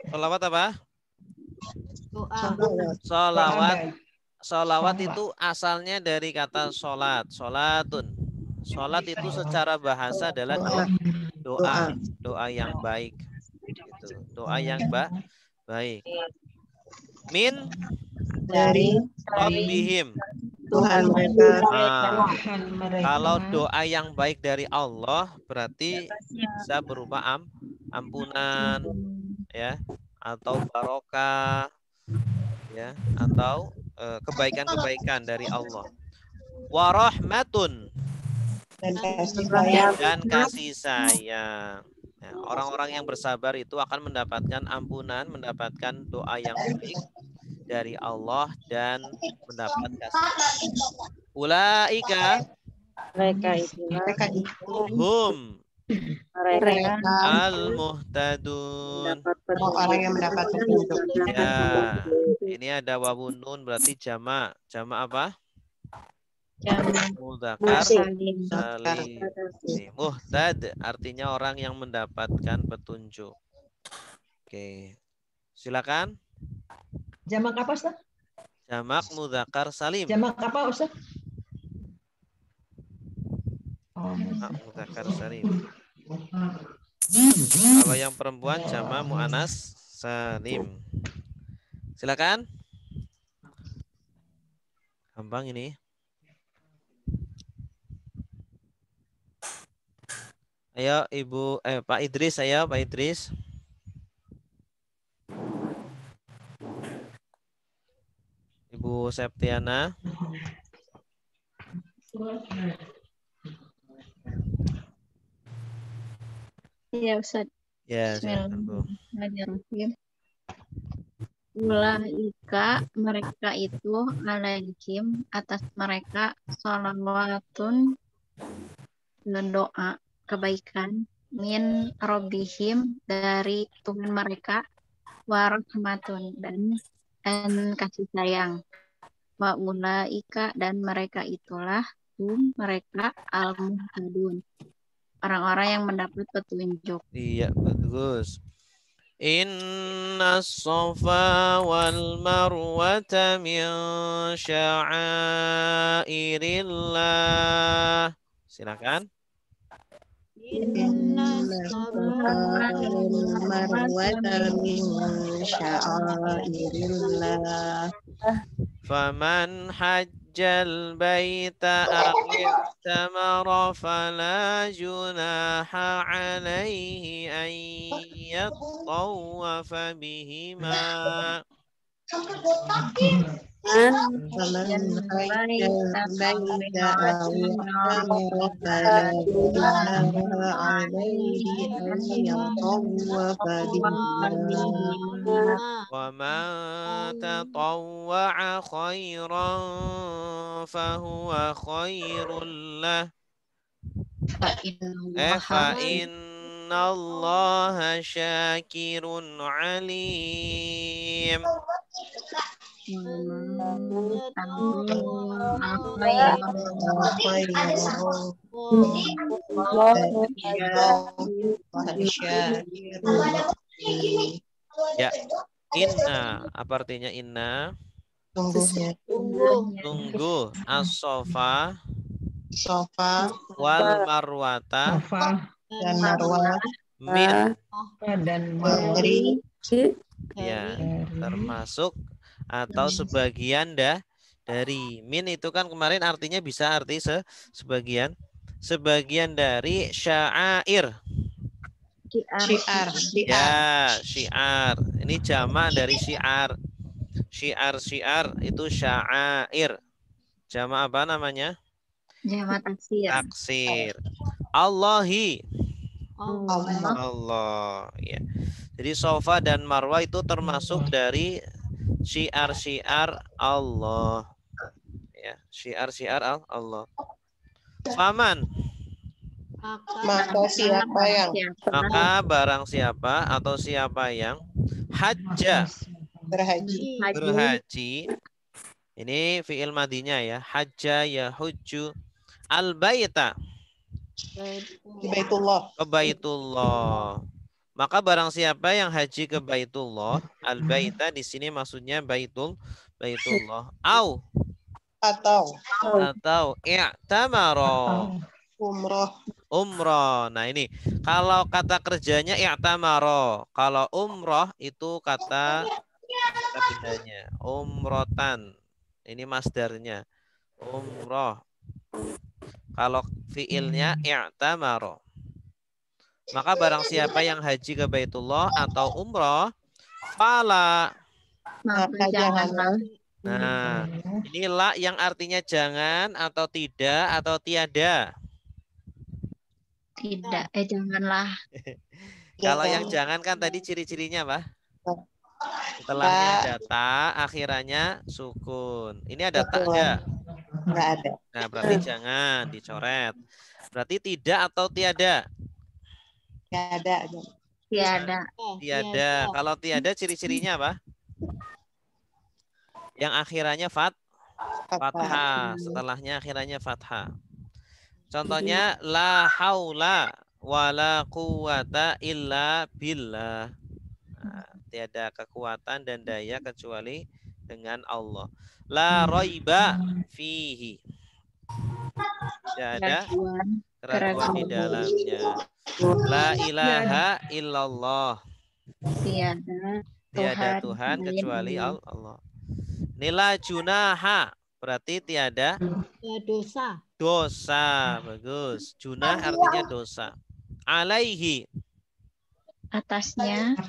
Sholawat apa? Doa. Sholawat itu asalnya dari kata sholat. Sholatun. Sholat itu secara bahasa adalah doa yang baik. Gitu. Doa yang baik. Min Dari rabbihim. Tuhan mereka. Kalau doa yang baik dari Allah berarti bisa berupa ampunan, ya, atau barokah, ya, atau kebaikan-kebaikan dari Allah. Warahmatun dan kasih sayang. Ya, orang-orang yang bersabar itu akan mendapatkan ampunan, mendapatkan doa yang baik dari Allah dan mendapat kasih. Ulaika mereka itu hum mereka al-muhtadun. Orang yang mendapat petunjuk. Ya, ini ada wawun nun berarti jamak. Jamak apa? Mudzakkar salim. Muhtad artinya orang yang mendapatkan petunjuk. Oke. Silakan. Jamak apa, Ustaz? Jamak mudzakkar salim. Jamak apa, Ustaz? Jamak mudzakkar salim. Kalau yang perempuan jamak muannas salim. Silakan. Gampang ini. Ayo Ibu Pak Idris, ayo Pak Idris. Ibu Septiana. Iya, Ustaz. Ya, silakan, Bu. Bismillahirrahmanirrahim. Ulaika mereka itu alaihim atas mereka sholawatun doa kebaikan min robbihim dari Tuhan mereka warahmatun dan kasih sayang wa ulaika dan mereka itulah mereka al-muhtadun orang-orang yang mendapat petunjuk. Iya, bagus. Inna safa wal marwata min sya'airillah. Silakan. Inna marwata min sya'airillah. Faman hajjal baita a'tamara fala junaha alaihi an yattawafa bihima. Faman hajjal baita a'tamara fala junaha alaihi an yattawafa bihima. وَمَنْ تَطَوَّعَ خَيْرًا فَهُوَ خَيْرٌ لَهُ فَإِنَّ اللَّهَ شَاكِرٌ عَلِيمٌ. Ya, Inna, apa artinya inna? Sungguhnya. Tunggu as-sofa Sofa wal marwata Safa dan Marwah min, dan dari ya, dari termasuk atau sebagian dari. Min itu kan kemarin artinya bisa arti sebagian. Sebagian dari sya'air. syiar. Ya, syiar. Ini jamak dari syiar. Syiar itu sya'air. Jamak apa namanya? Jamak taksir. Taksir. Allahi. Allah. Allah. Ya. Jadi sofa dan marwah itu termasuk dari syiar-syiar Allah. Ya, syiar-syiar Allah. Faman. Maka siapa yang Maka barang siapa atau siapa yang hajja berhaji berhaji. Ini fi'il madinya ya. Hajja ya hujju al-baita di Baitullah. ke Baitullah. Maka barang siapa yang haji ke Baitullah, al-baita di sini maksudnya Baitullah. Atau i'tamara. Umroh. Nah ini kalau kata kerjanya i'tamara. Kalau umroh itu kata bendanya. Umrotan. Ini masdarnya. Umroh. Kalau fiilnya i'tamara. Maka barang siapa yang haji ke Baitullah atau umroh, fala. Maka janganlah. Nah, inilah yang artinya jangan atau tidak atau tiada. Tidak, janganlah. Kalau yang jangan kan tadi ciri-cirinya apa? Setelahnya ada ta, akhirannya sukun. Ini ada tak enggak? Enggak ada. Nah, berarti jangan dicoret. Berarti tidak atau tiada? Tiada. Tiada. Tiada. Kalau tiada ciri-cirinya apa? Yang akhirannya fathah. Setelahnya akhirannya fathah. Contohnya la haula wala quwata illa billah. Nah, tiada kekuatan dan daya kecuali dengan Allah. La raiba fihi. Tidak ada keraguan di dalamnya. La ilaha illallah. Tiada Tuhan kecuali Allah. Nila junaha berarti tiada dosa. Bagus. Junah artinya dosa. Alaihi. Atasnya.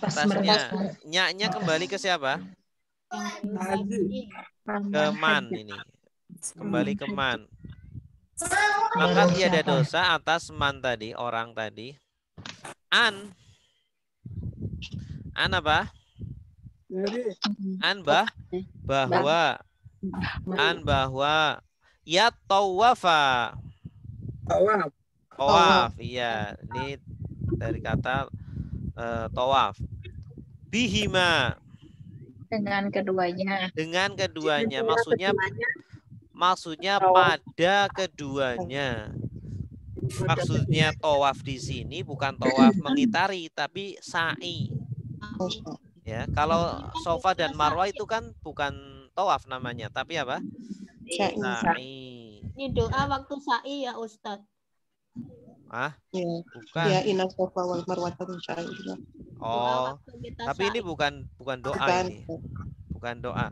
Nya kembali ke siapa? Ke man ini. Kembali ke man. Maka tiada dosa atas man tadi, orang tadi. An apa? Bahwa ya tawafa. Tawaf, iya. Ini dari kata tawaf. Bihima. Dengan keduanya. Maksudnya pada keduanya. Maksudnya tawaf di sini bukan tawaf mengitari tapi sa'i. Ya, kalau Sofa dan Marwah itu kan bukan tawaf namanya, tapi apa? Sa'i. Ini doa waktu sa'i ya Ustadz. Bukan. Ya, inna Sofa wal Marwah min sya'airillah. Oh, tapi ini bukan doa ini. Bukan doa.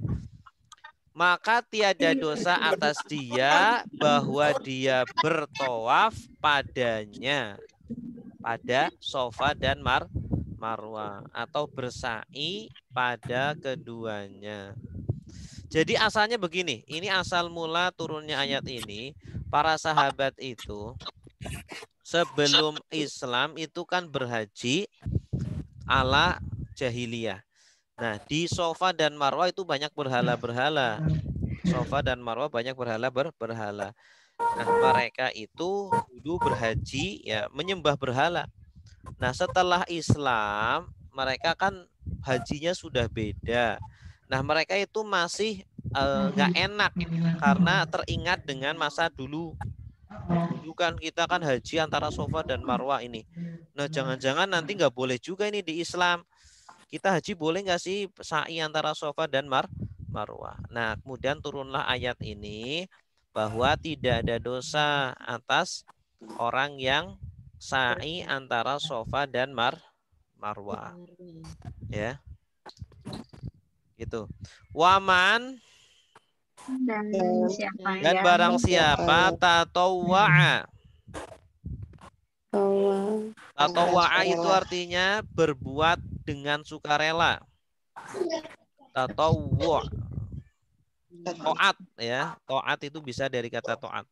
Maka tiada dosa atas dia bahwa dia bertawaf padanya. Pada Sofa dan Marwah. Atau bersa'i pada keduanya. Jadi asalnya begini. Ini asal mula turunnya ayat ini. Para sahabat itu sebelum Islam itu kan berhaji ala jahiliyah. Nah, di Sofa dan Marwah itu banyak berhala-berhala. Sofa dan Marwah banyak berhala. Nah, mereka itu dulu berhaji ya menyembah berhala. Nah, setelah Islam, mereka kan hajinya sudah beda. Nah, mereka itu masih nggak enak karena teringat dengan masa dulu. Dulu kan kita kan haji antara Sofa dan Marwah ini. Nah, jangan-jangan nanti nggak boleh juga ini di Islam. kita haji boleh nggak sih sa'i antara Safa dan Marwah? Nah, kemudian turunlah ayat ini bahwa tidak ada dosa atas orang yang sa'i antara Safa dan Marwah. Ya. Gitu. Waman Dan siapa dan yang barang siapa tatawwa'a. Tatawwa'a itu artinya berbuat dengan sukarela. Tatawwu'. To'at ya. To'at itu bisa dari kata to'at.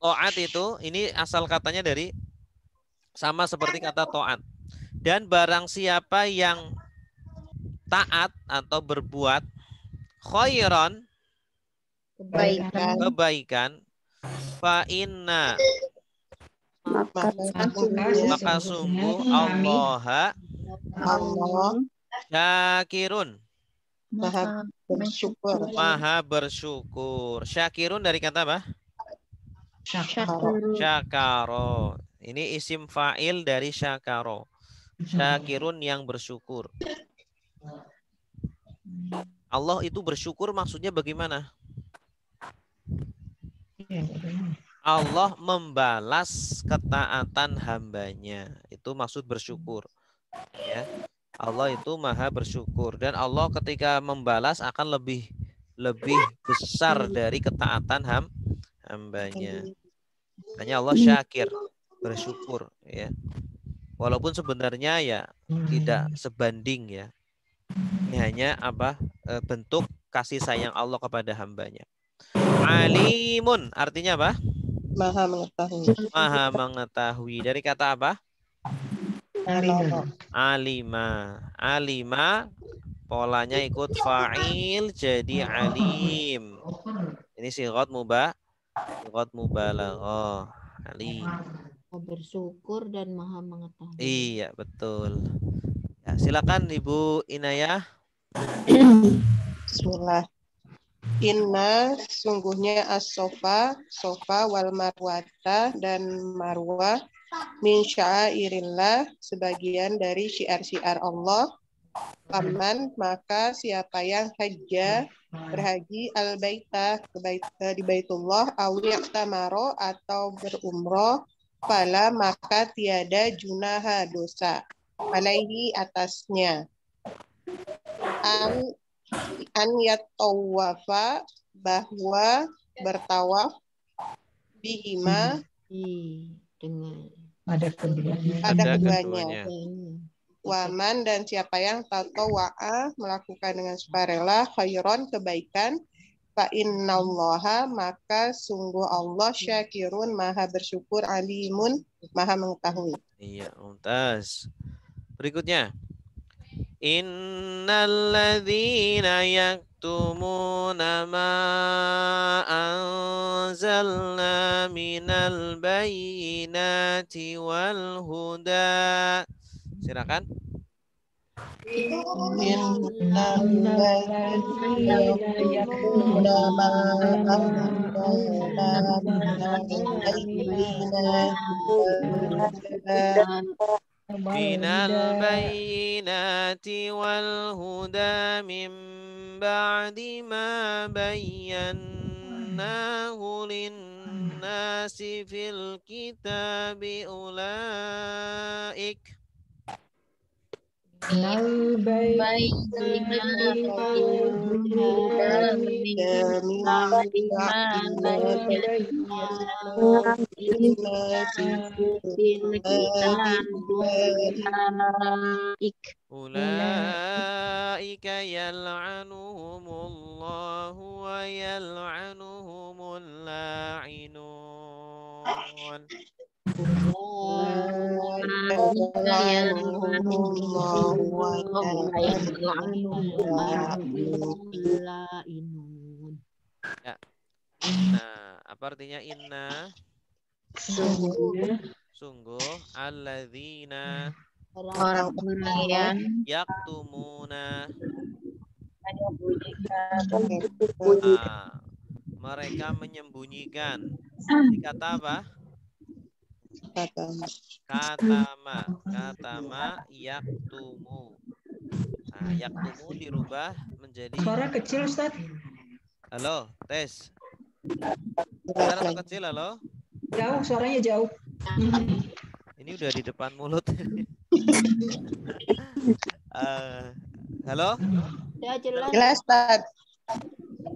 To'at itu ini asal katanya dari sama seperti kata to'at. Dan barang siapa yang taat atau berbuat khairan kebaikan fa inna maka sungguh Allah syakirun maha bersyukur. Syakirun dari kata apa? Syakaro. Ini isim fa'il dari syakaro. Syakirun yang bersyukur. Allah itu bersyukur maksudnya bagaimana? Allah membalas ketaatan hambanya. Itu maksud bersyukur. Ya. Allah itu maha bersyukur. Dan Allah ketika membalas akan lebih besar dari ketaatan hambanya. Makanya Allah syakir, bersyukur. Ya. Walaupun sebenarnya ya tidak sebanding ya. Ini hanya bentuk kasih sayang Allah kepada hambanya. Alimun artinya apa? Maha mengetahui. Maha mengetahui. Dari kata apa? Alima. Alima polanya ikut fa'il jadi alim. Ini sighat mubalaghah. Alim. Bersyukur dan maha mengetahui. Iya, betul. Ya, silakan Ibu Inayah. Bismillah. Inna sungguhnya as-sofa, sofa wal marwata dan marwah min syairillah sebagian dari syiar-syiar Allah. Paman maka siapa yang hajja berhaji al-baita di Baitullah awiyaktamaro atau berumroh fala maka tiada junaha dosa alaihi atasnya an yatawafa bahwa bertawaf bihima dengan Ada keduanya. Waman dan siapa yang tatawa'a melakukan dengan sukarela khairon kebaikan fa innallaha maka sungguh Allah syakirun maha bersyukur alimun maha mengetahui. Iya, mumtaz. Berikutnya. Innalladzina yaktumuna ma anzalna minal bayyinati wal huda. Silakan. Minal bayyinati wal huda min ba'di ma bayyannahu lin-nasi fil kitabi ulaik ulaika yal'anuhumullahu wa yal'anuhumul la'inun. Ya. Nah, apa artinya inna? Sungguh alladzina orang-orang yang yaktumuna mereka menyembunyikan. Dikata apa? Katama yaktumu. Nah, yaktumu dirubah menjadi. Suara kecil, Ustaz. Halo, tes. Besar atau kecil, halo? Jauh, suaranya jauh. Ini udah di depan mulut. Halo? Ya jelas. Jelas, Ustaz.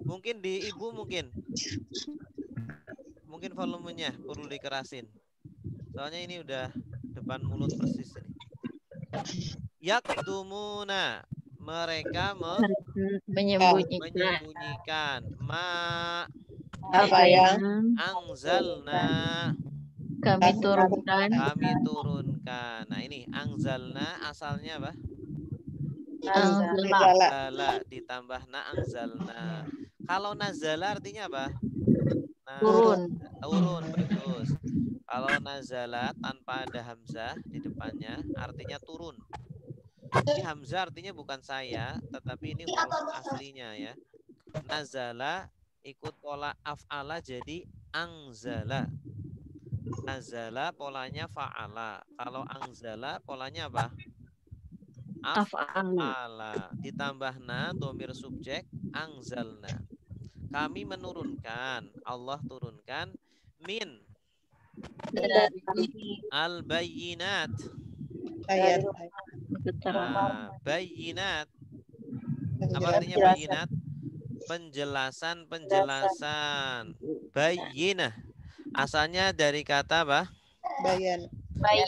Mungkin di ibu mungkin volumenya perlu dikerasin. Soalnya ini udah depan mulut persis ini. Yaktumuna, mereka menyembunyikan Apa yang angzalna, Kami turunkan. Nah, ini angzalna asalnya apa? Anzala. Nazala ditambah na angzalna. Kalau nazala artinya apa? Turun. Turun, bagus. Kalau nazala tanpa ada hamzah di depannya artinya turun. Ini hamzah artinya bukan saya, tetapi ini huruf aslinya ya. Nazala ikut pola af'ala jadi angzala. Nazala polanya fa'ala. Kalau angzala polanya apa? Af'ala. Ditambah na domir subjek angzalna. Kami menurunkan, Allah turunkan min al-bayyinat. Bayyinat. Apa artinya bayyinat? Penjelasan. Bayyinah. Asalnya dari kata apa?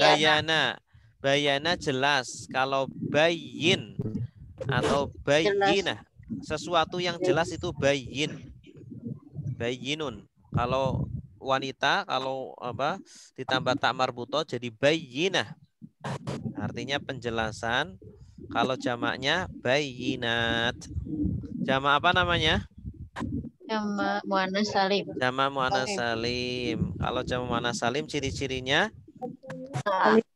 Bayana. Bayana jelas. Kalau bayyin atau bayyinah, sesuatu yang jelas itu bayyin. Bayyinun. Kalau wanita, kalau apa ditambah tak marbuto jadi bayyinah. Artinya penjelasan. Kalau jamaknya bayyinat. Jamak apa namanya? Jamak muannas salim. Jamak muannas salim. Kalau jamak muannas salim ciri-cirinya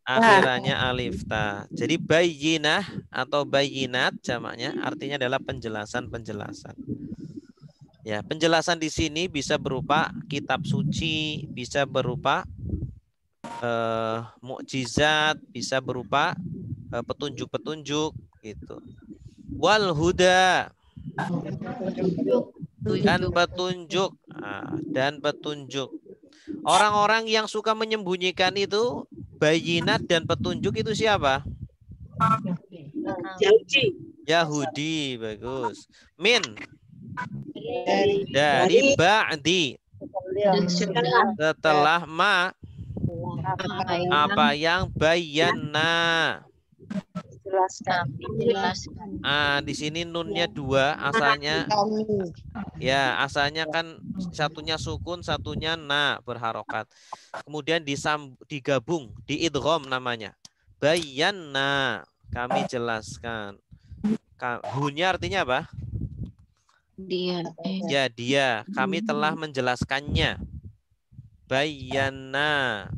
akhirannya alif ta. Jadi bayyinah atau bayyinat jamaknya artinya adalah penjelasan. Ya, penjelasan di sini bisa berupa kitab suci, bisa berupa mukjizat, bisa berupa petunjuk-petunjuk gitu. Wal huda dan petunjuk. Orang-orang yang suka menyembunyikan itu bayinat dan petunjuk itu siapa? Yahudi, bagus. Min dari ba'di, setelah ma apa yang bayyana. Di sini nunnya 2 asalnya. Ya, asalnya kan satunya sukun, satunya na berharokat. Kemudian digabung, diidgham namanya. Bayyana, kami jelaskan. Hunya artinya apa? Dia. Ya, dia. Kami telah menjelaskannya. Bayyana.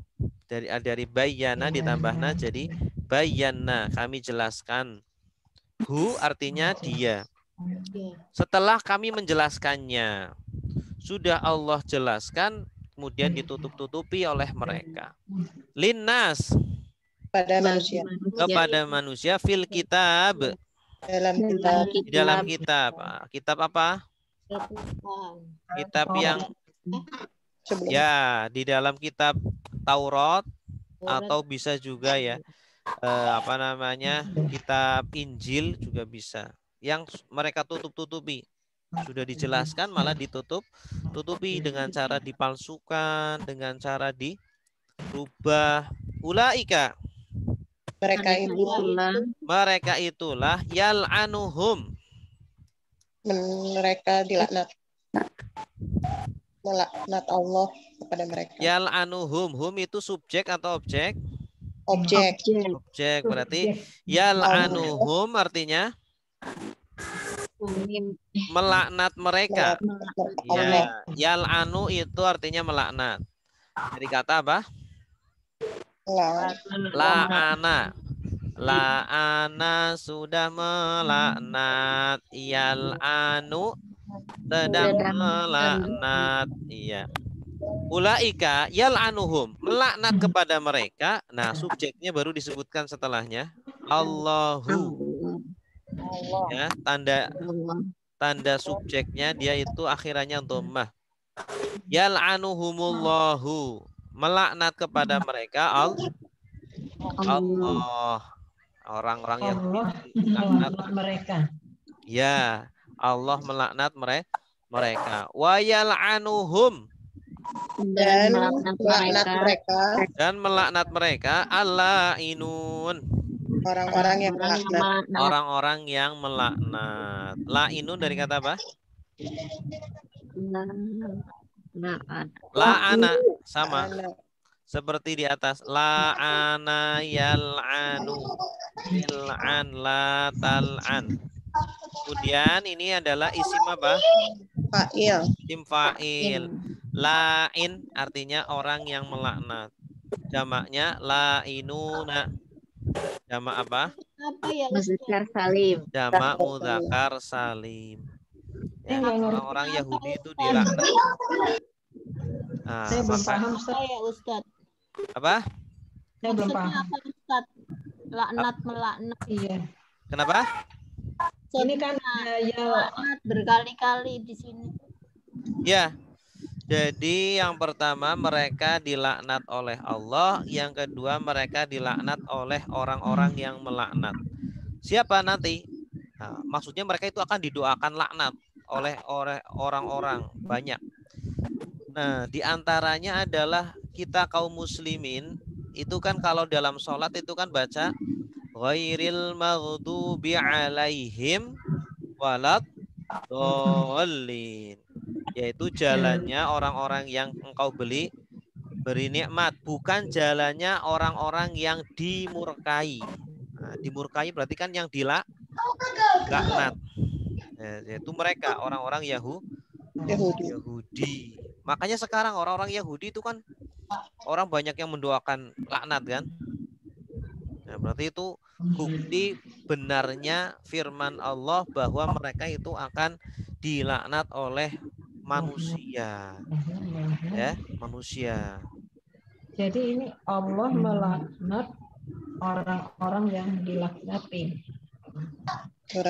Dari bayyana ditambah na jadi bayyana, kami jelaskan. Hu artinya dia. Setelah kami menjelaskannya, sudah Allah jelaskan, kemudian ditutup-tutupi oleh mereka. Linnas, kepada manusia, fil kitab, di dalam kitab. Kitab apa? Kitab yang ya di dalam kitab Taurat atau bisa juga ya kitab Injil juga bisa. Yang mereka tutup-tutupi. Sudah dijelaskan malah ditutup-tutupi dengan cara dipalsukan, dengan cara dirubah. Ulaika, mereka itulah yal'anuhum, mereka dilaknat. Melaknat Allah kepada mereka. Yal'anuhum, hum itu subjek atau objek? Objek. Berarti yal'anuhum artinya melaknat mereka. Ya, yal'anu itu artinya melaknat. Dari kata apa? La'ana. La'ana sudah melaknat. Yal'anu sedang melaknat. Iya. Ulaika yal'anuhum, melaknat kepada mereka. Nah, subjeknya baru disebutkan setelahnya. Allahu. Ya, tanda subjeknya dia itu akhirannya dhammah. Yal'anuhumullahu, melaknat kepada mereka Allah. Orang-orang yang Allah melaknat mereka. Ya, Allah melaknat mereka. Wa yal'anuhum, Dan melaknat mereka al-la'inun, orang-orang yang melaknat. orang-orang yang melaknat. La'inun dari kata apa? La'ana, sama seperti di atas. La'ana yal'anu, il'an la tal'an. Kemudian ini adalah isim apa? Fa'il. Isim fa'il. La'in artinya orang yang melaknat. Jamaknya la'inuna. Jamak apa? Apa ya? Muzakkar salim. Jamak muzakkar salim. Ya, orang-orang Yahudi itu dilaknat. Nah, Saya belum paham, Ustaz. Ya, Ustaz. Apa? Saya belum Maksudnya paham. apa, Ustaz? Laknat melaknat. Iya. Kenapa? Ini kan Laknat berkali-kali di sini. Ya. Jadi yang pertama mereka dilaknat oleh Allah, yang kedua mereka dilaknat oleh orang-orang yang melaknat. Siapa nanti? Nah, maksudnya mereka itu akan didoakan laknat oleh orang-orang banyak. Nah, diantaranya adalah kita kaum muslimin itu kan kalau dalam sholat itu kan baca ghairil maghdubi alaihim walad dhalin, yaitu jalannya orang-orang yang engkau beri nikmat, bukan jalannya orang-orang yang dimurkai. Nah, dimurkai berarti kan yang dilaknat, yaitu mereka orang-orang Yahudi. Makanya sekarang orang-orang Yahudi itu kan orang banyak yang mendoakan laknat kan. Nah, berarti itu bukti benarnya firman Allah bahwa mereka itu akan dilaknat oleh manusia. Ya, manusia. Jadi ini Allah melaknat orang-orang yang dilaknati.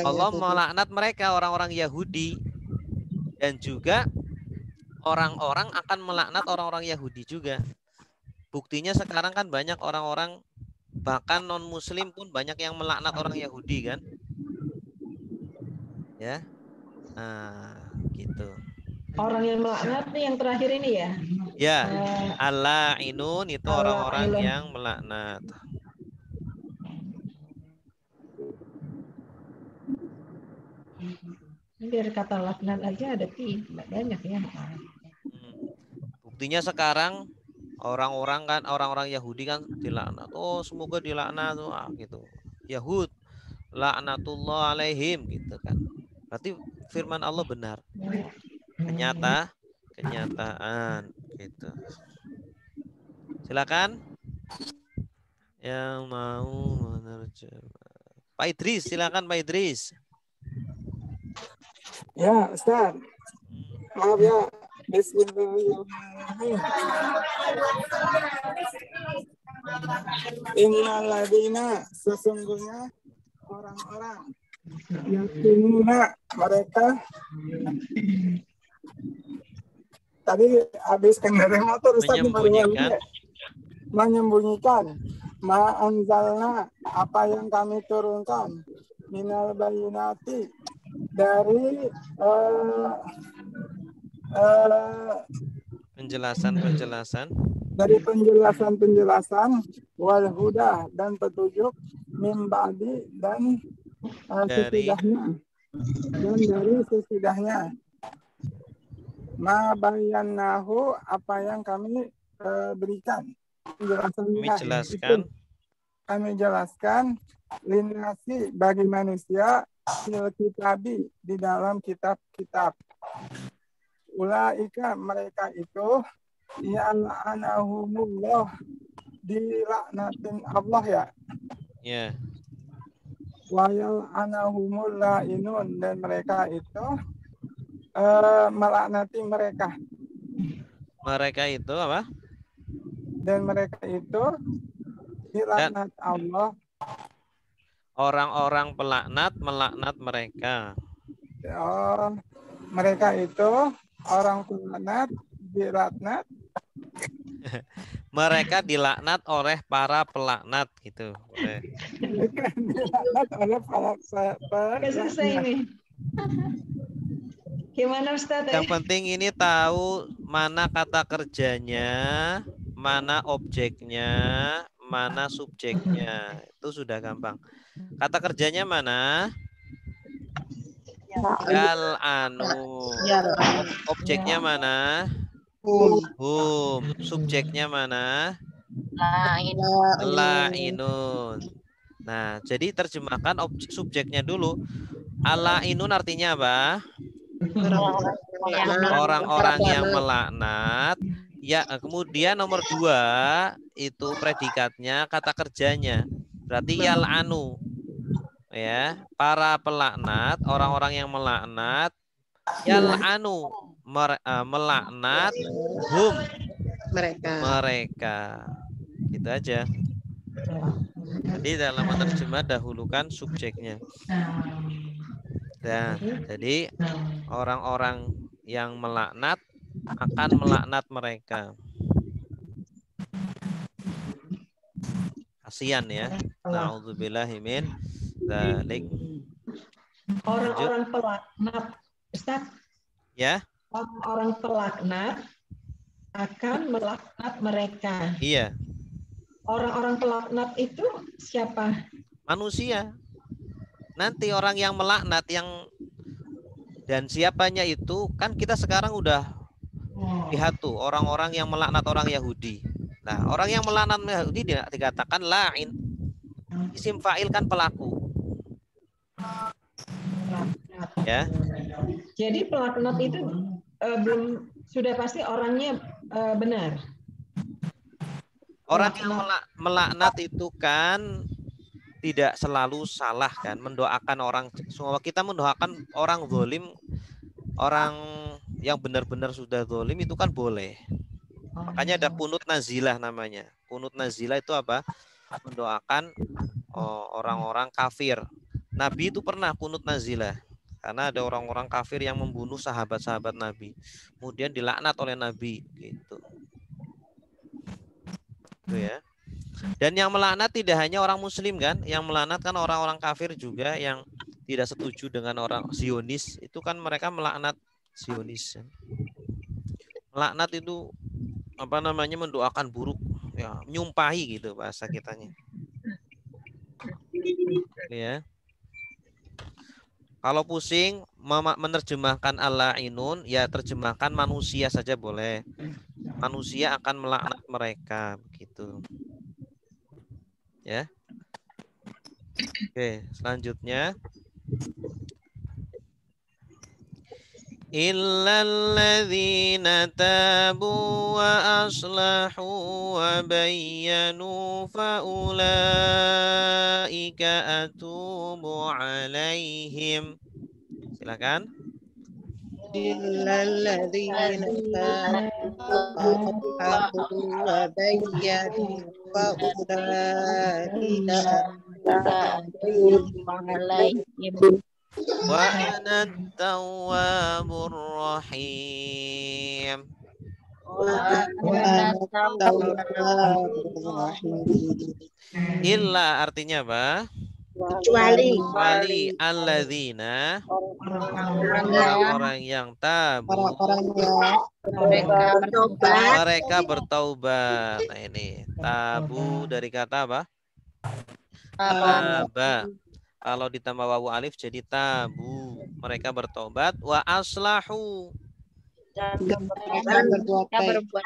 Allah melaknat mereka orang-orang Yahudi, dan juga orang-orang akan melaknat orang-orang Yahudi juga. Buktinya sekarang kan banyak orang-orang bahkan non muslim pun banyak yang melaknat orang Yahudi kan. Ya. Nah, gitu. Orang yang melaknat nih yang terakhir ini ya. Ya, al-la'inun itu orang-orang al-la'inun. yang melaknat. Ini dari kata laknat aja ada tidak banyak ya. Buktinya sekarang orang-orang Yahudi kan dilaknat. Oh, semoga dilaknat gitu. Yahud laknatullah alaihim gitu kan. Berarti firman Allah benar. Kenyataan gitu. Silakan yang mau menerjemah. Pak Idris, silakan Pak Idris. Ya, Ustaz. Maaf ya. Bismillahirrahmanirrahim. Innalladzina, sesungguhnya orang-orang yang mereka tadi habis kendaraan motor Ustaz menyembunyikan ma'anzalna, apa yang kami turunkan minal bayinati, dari penjelasan dari penjelasan wal huda, dan petunjuk min ba'di, dan sesudahnya ma bayyanahu, apa yang kami berikan penjelasannya, kami jelaskan linasi, bagi manusia, fil kitabi, di dalam kitab-kitab. Ulaika, mereka itu ya'lanahumullah, dilaknatin Allah ya. Ya. Wa ya'lanahumul la'inun, dan mereka itu melaknati mereka. Mereka itu apa? Dan mereka itu dilaknat Allah. Orang-orang pelaknat melaknat mereka. Oh, mereka itu orang pelaknat dilaknat. Mereka dilaknat oleh para pelaknat gitu. Boleh. Dilaknat oleh para Oke, selesai ini. Gimana Ustaz? Yang penting ini tahu mana kata kerjanya, mana objeknya, mana subjeknya. Itu sudah gampang. Kata kerjanya mana? Yal anu. Objeknya mana? Hum. Subjeknya mana? La'inun. Nah, jadi terjemahkan objek subjeknya dulu. Al-la'inun artinya apa? Orang-orang yang melaknat. Ya, kemudian nomor 2 itu predikatnya kata kerjanya. Berarti yal'anu. Ya, para pelaknat, orang-orang yang melaknat, yal'anu, melaknat hum, mereka. Gitu aja. Jadi dalam menerjemah dahulukan subjeknya. Nah, jadi orang-orang yang melaknat akan melaknat mereka. Kasihan ya. Na'udzubillahi min dzalik. Orang-orang pelaknat, Ustaz. Ya. Orang-orang pelaknat akan melaknat mereka. Iya. Orang-orang pelaknat itu siapa? Manusia. Nanti orang yang melaknat yang dan siapanya itu kan kita sekarang udah lihat tuh orang-orang yang melaknat orang Yahudi. Nah, orang yang melaknat Yahudi dikatakan la'in. Isim fa'il kan pelaku. Ya. Jadi pelaknat itu belum sudah pasti orangnya benar. Orang yang melaknat itu kan tidak selalu salah kan, mendoakan orang. Semua kita mendoakan orang zalim, orang yang benar-benar sudah zalim itu kan boleh. Makanya ada kunut nazilah namanya. Kunut nazilah itu apa? Mendoakan orang-orang kafir. Nabi itu pernah kunut nazilah. Karena ada orang-orang kafir yang membunuh sahabat-sahabat Nabi. Kemudian dilaknat oleh Nabi gitu. Itu ya. Dan yang melaknat tidak hanya orang muslim kan, yang melaknat kan orang-orang kafir juga yang tidak setuju dengan orang Zionis, itu kan mereka melaknat Zionis. Melaknat itu apa namanya, mendoakan buruk, ya, menyumpahi gitu bahasa kitanya. Ya. Kalau pusing menerjemahkan al-la'inun, ya terjemahkan manusia saja boleh. Manusia akan melaknat mereka begitu. Ya. Oke, selanjutnya illalladzina tabu wa aslahu wa bayyanu fa ulaika atubu alaihim. Silakan. illalladzina tabu wa bayyanu fa ulaika wa ana at-tawwabur rahim. Illa artinya apa? Kecuali alladzina, orang yang tabu, mereka bertaubat. Nah ini tabu dari kata apa? Taba. Kalau ditambah wawu alif jadi tabu. Mereka bertobat. Wa aslahu. berbuat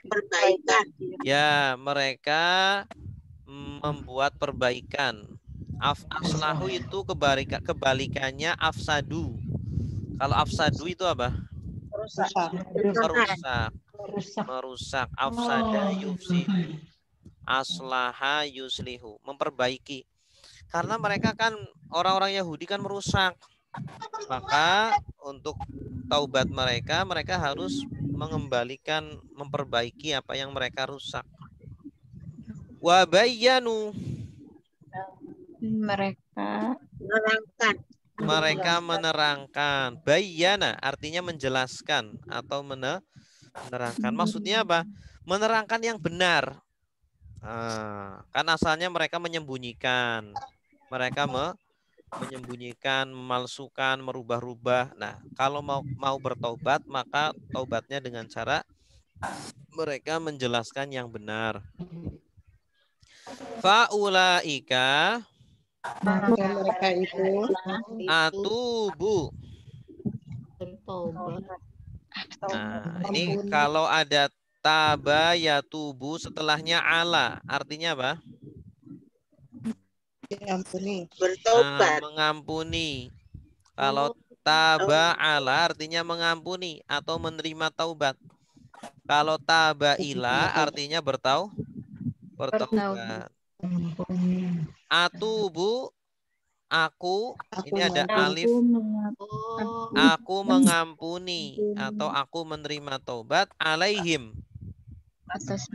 perbaikan. Ya, mereka membuat perbaikan. Aslahu itu kebalikannya afsadu. Kalau afsadu itu apa? Merusak. Afsada yufsidu. Aslaha yuslihu. Memperbaiki. Karena mereka kan orang-orang Yahudi kan merusak. Maka untuk taubat mereka harus mengembalikan, memperbaiki apa yang mereka rusak. Wa bayyanu, mereka menerangkan. Bayyana artinya menjelaskan atau menerangkan. Maksudnya apa? Menerangkan yang benar. Kan asalnya mereka menyembunyikan. Mereka menyembunyikan, memalsukan, merubah-rubah. Nah, kalau mau bertobat, maka taubatnya dengan cara mereka menjelaskan yang benar. Faulaika, mereka itu atubu. Nah, ini kalau ada taba yatubu setelahnya ala, artinya apa? diampuni, bertobat. Mengampuni. Kalau taba ala artinya mengampuni atau menerima taubat. Kalau taba ila artinya bertaubat. Atubu, aku, ini ada alif. Aku mengampuni atau aku menerima taubat alaihim, atas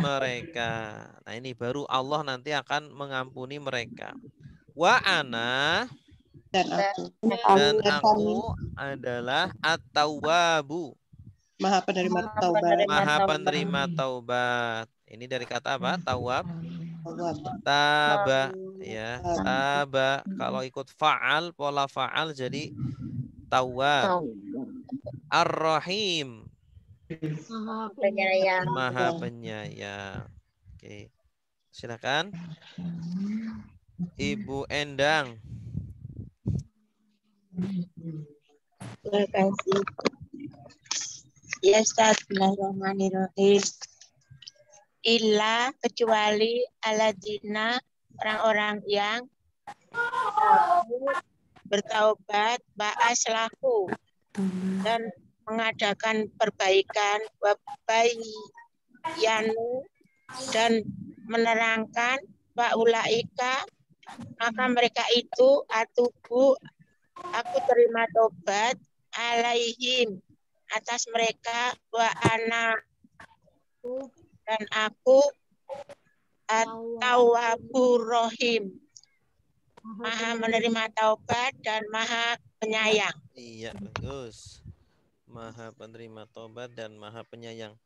mereka. Nah, ini baru Allah nanti akan mengampuni mereka. Wa ana, dan aku adalah at-tawwabu, Maha penerima taubat. Maha penerima taubat. Ini dari kata apa? Tawab. Taba, ya. Taba. Kalau ikut fa'al, pola fa'al jadi tawab. Ar-Rahim, Maha penyayang. Oke, silakan Ibu Endang. Terima kasih. Ya, Bismillahirrahmanirrahim. Illa, kecuali aladina, orang-orang yang bertaubat, ba'aslahu, dan mengadakan perbaikan, wabayanu, dan menerangkan, wa'ulaika, maka mereka itu atubu, aku terima tobat, alaihim, atas mereka, wa ana, dan aku at-tawwabur rahim, Maha menerima taubat dan Maha penyayang. Iya, bagus. Maha penerima taubat dan Maha penyayang.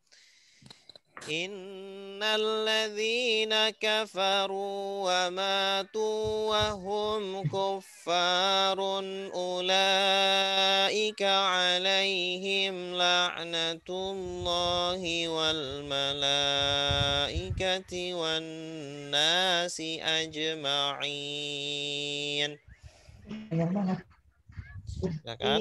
Innalladzina kafaru wa matu wa hum kuffarun ulaika alaihim la'natullahi wal malaikati wan nasi ajma'in. Silakan.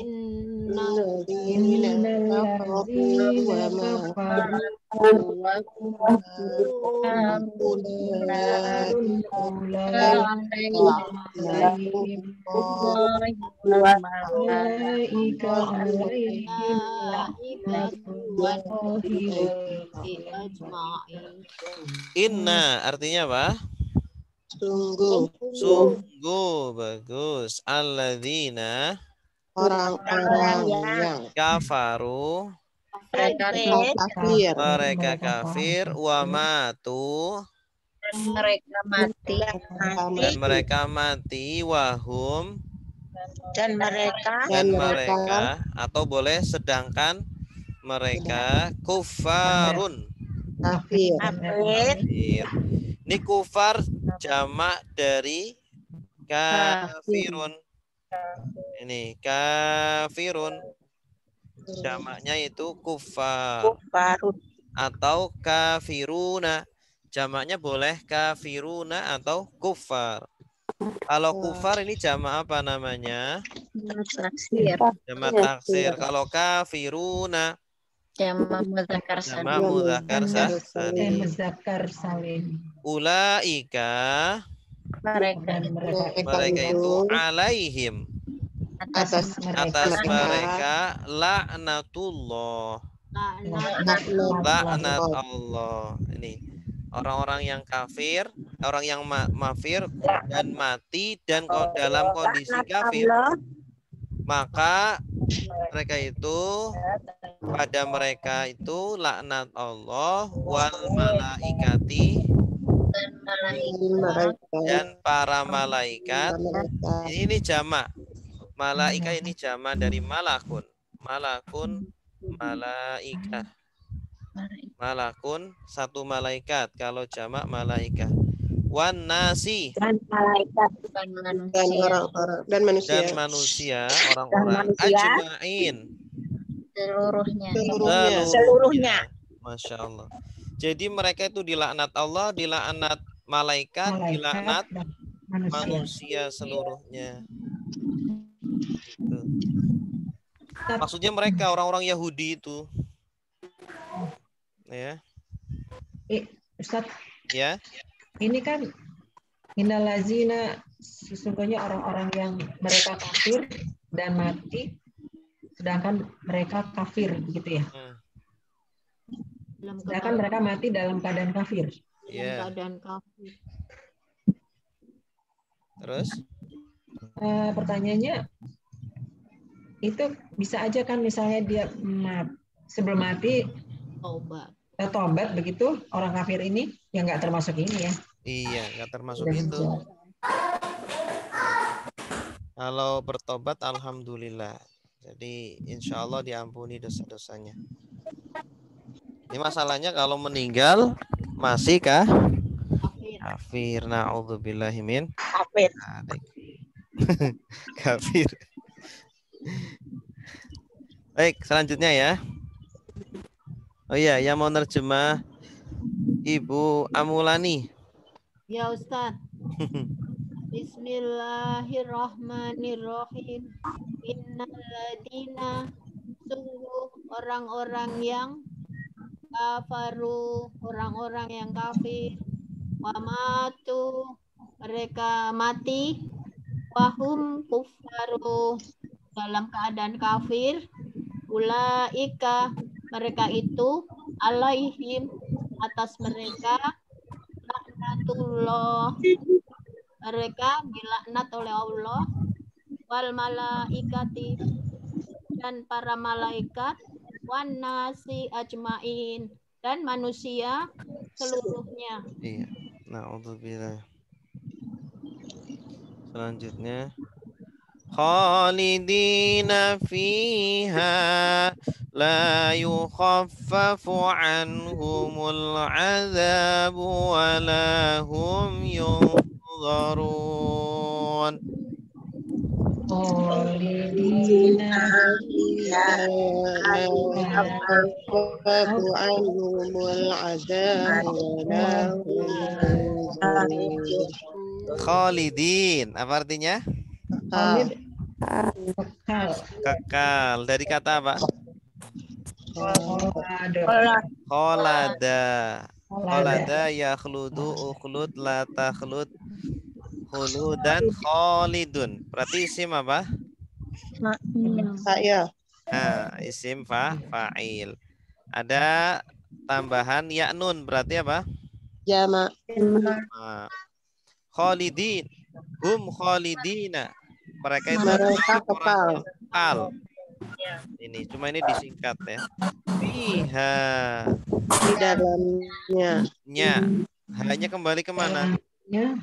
Inna artinya apa? Sungguh. Sungguh, bagus. Alladzina, Orang-orang yang kafaru, mereka kafir, wa matu, dan mereka mati, wahum, dan mereka atau boleh sedangkan mereka kufarun, kafir. Ini kufar jamak dari kafirun. Ini kafirun, jamaknya itu kufar. Atau kafiruna, jamaknya boleh kafiruna atau kufar. Kalau kufar ini jamak apa namanya? Jamak taksir. Kalau kafiruna Jamak muzakkar salim. Ulaika, mereka itu alaihim, atas mereka laknatullah, laknat Allah. Ini orang-orang yang kafir, orang yang mafir dan mati dan dalam kondisi kafir, maka Mereka itu, pada mereka itu laknat Allah wal malaikati dan para malaikat. Ini jamak. Malaika ini jamak dari malakun. Malakun, malaikah. Malakun satu malaikat. Kalau jamak malaika. Wan nasi Dan malaikat bukan Dan manusia. orang-orang dan manusia. dan manusia, orang-orang ajmain. Seluruhnya. Seluruhnya. Masya Allah. Jadi mereka itu dilaknat Allah, dilaknat malaikat, dilaknat dan manusia. manusia seluruhnya. Gitu. Maksudnya mereka orang-orang Yahudi itu. Ya. Ustaz, Ya. ini kan innallazina, sesungguhnya orang-orang yang mereka kafir dan mati, sedangkan mereka kafir, begitu ya. Dalam Sedangkan mereka mati dalam keadaan kafir. Ya. keadaan kafir. Terus? Pertanyaannya, itu bisa aja kan misalnya dia sebelum mati tobat begitu, orang kafir ini yang nggak termasuk ini ya. Iya, nggak termasuk itu. Kalau bertobat, alhamdulillah. Jadi insya Allah diampuni dosa-dosanya. Ini masalahnya kalau meninggal masih kah? Kafir. Na'udzubillahi min Kafir. kafir. Baik, selanjutnya ya. Oh iya, yang mau nerjemah Ibu Amulani. Ya Ustaz. Bismillahirrahmanirrahim. Innaladina, sungguh orang-orang yang kafaru, orang-orang yang kafir, wamatu, mereka mati, wahum kufaru, dalam keadaan kafir, ulaika, mereka itu, alaihim, atas mereka, laknatullah, mereka dilaknat oleh Allah, wal malaikati, dan para malaikat, wan nasi ajmain, dan manusia seluruhnya. Iya. Na'udzubillah. Selanjutnya. Khalidina fiha la yukhaffafu anhumul azabu wa la hum yunzarun. Khalidina Yukhaffafu anhumul azab wa la hum yunzarun. Khalidin, apa artinya? kekal. Kekal. Dari kata apa? Kholada. Kholada ya khludu ukhlud la takhlud khuludan khalidun. Berarti isim apa? Saya. Nah, isim fa'il. Ada tambahan ya nun, berarti apa? Jama. Nah, khalidin. Hum khalidina. Mereka itu Mereka kekal. kekal. Ini cuma ini disingkat ya. Fiha. Di dalamnya. Nya. Hanya kembali kemana? Ya.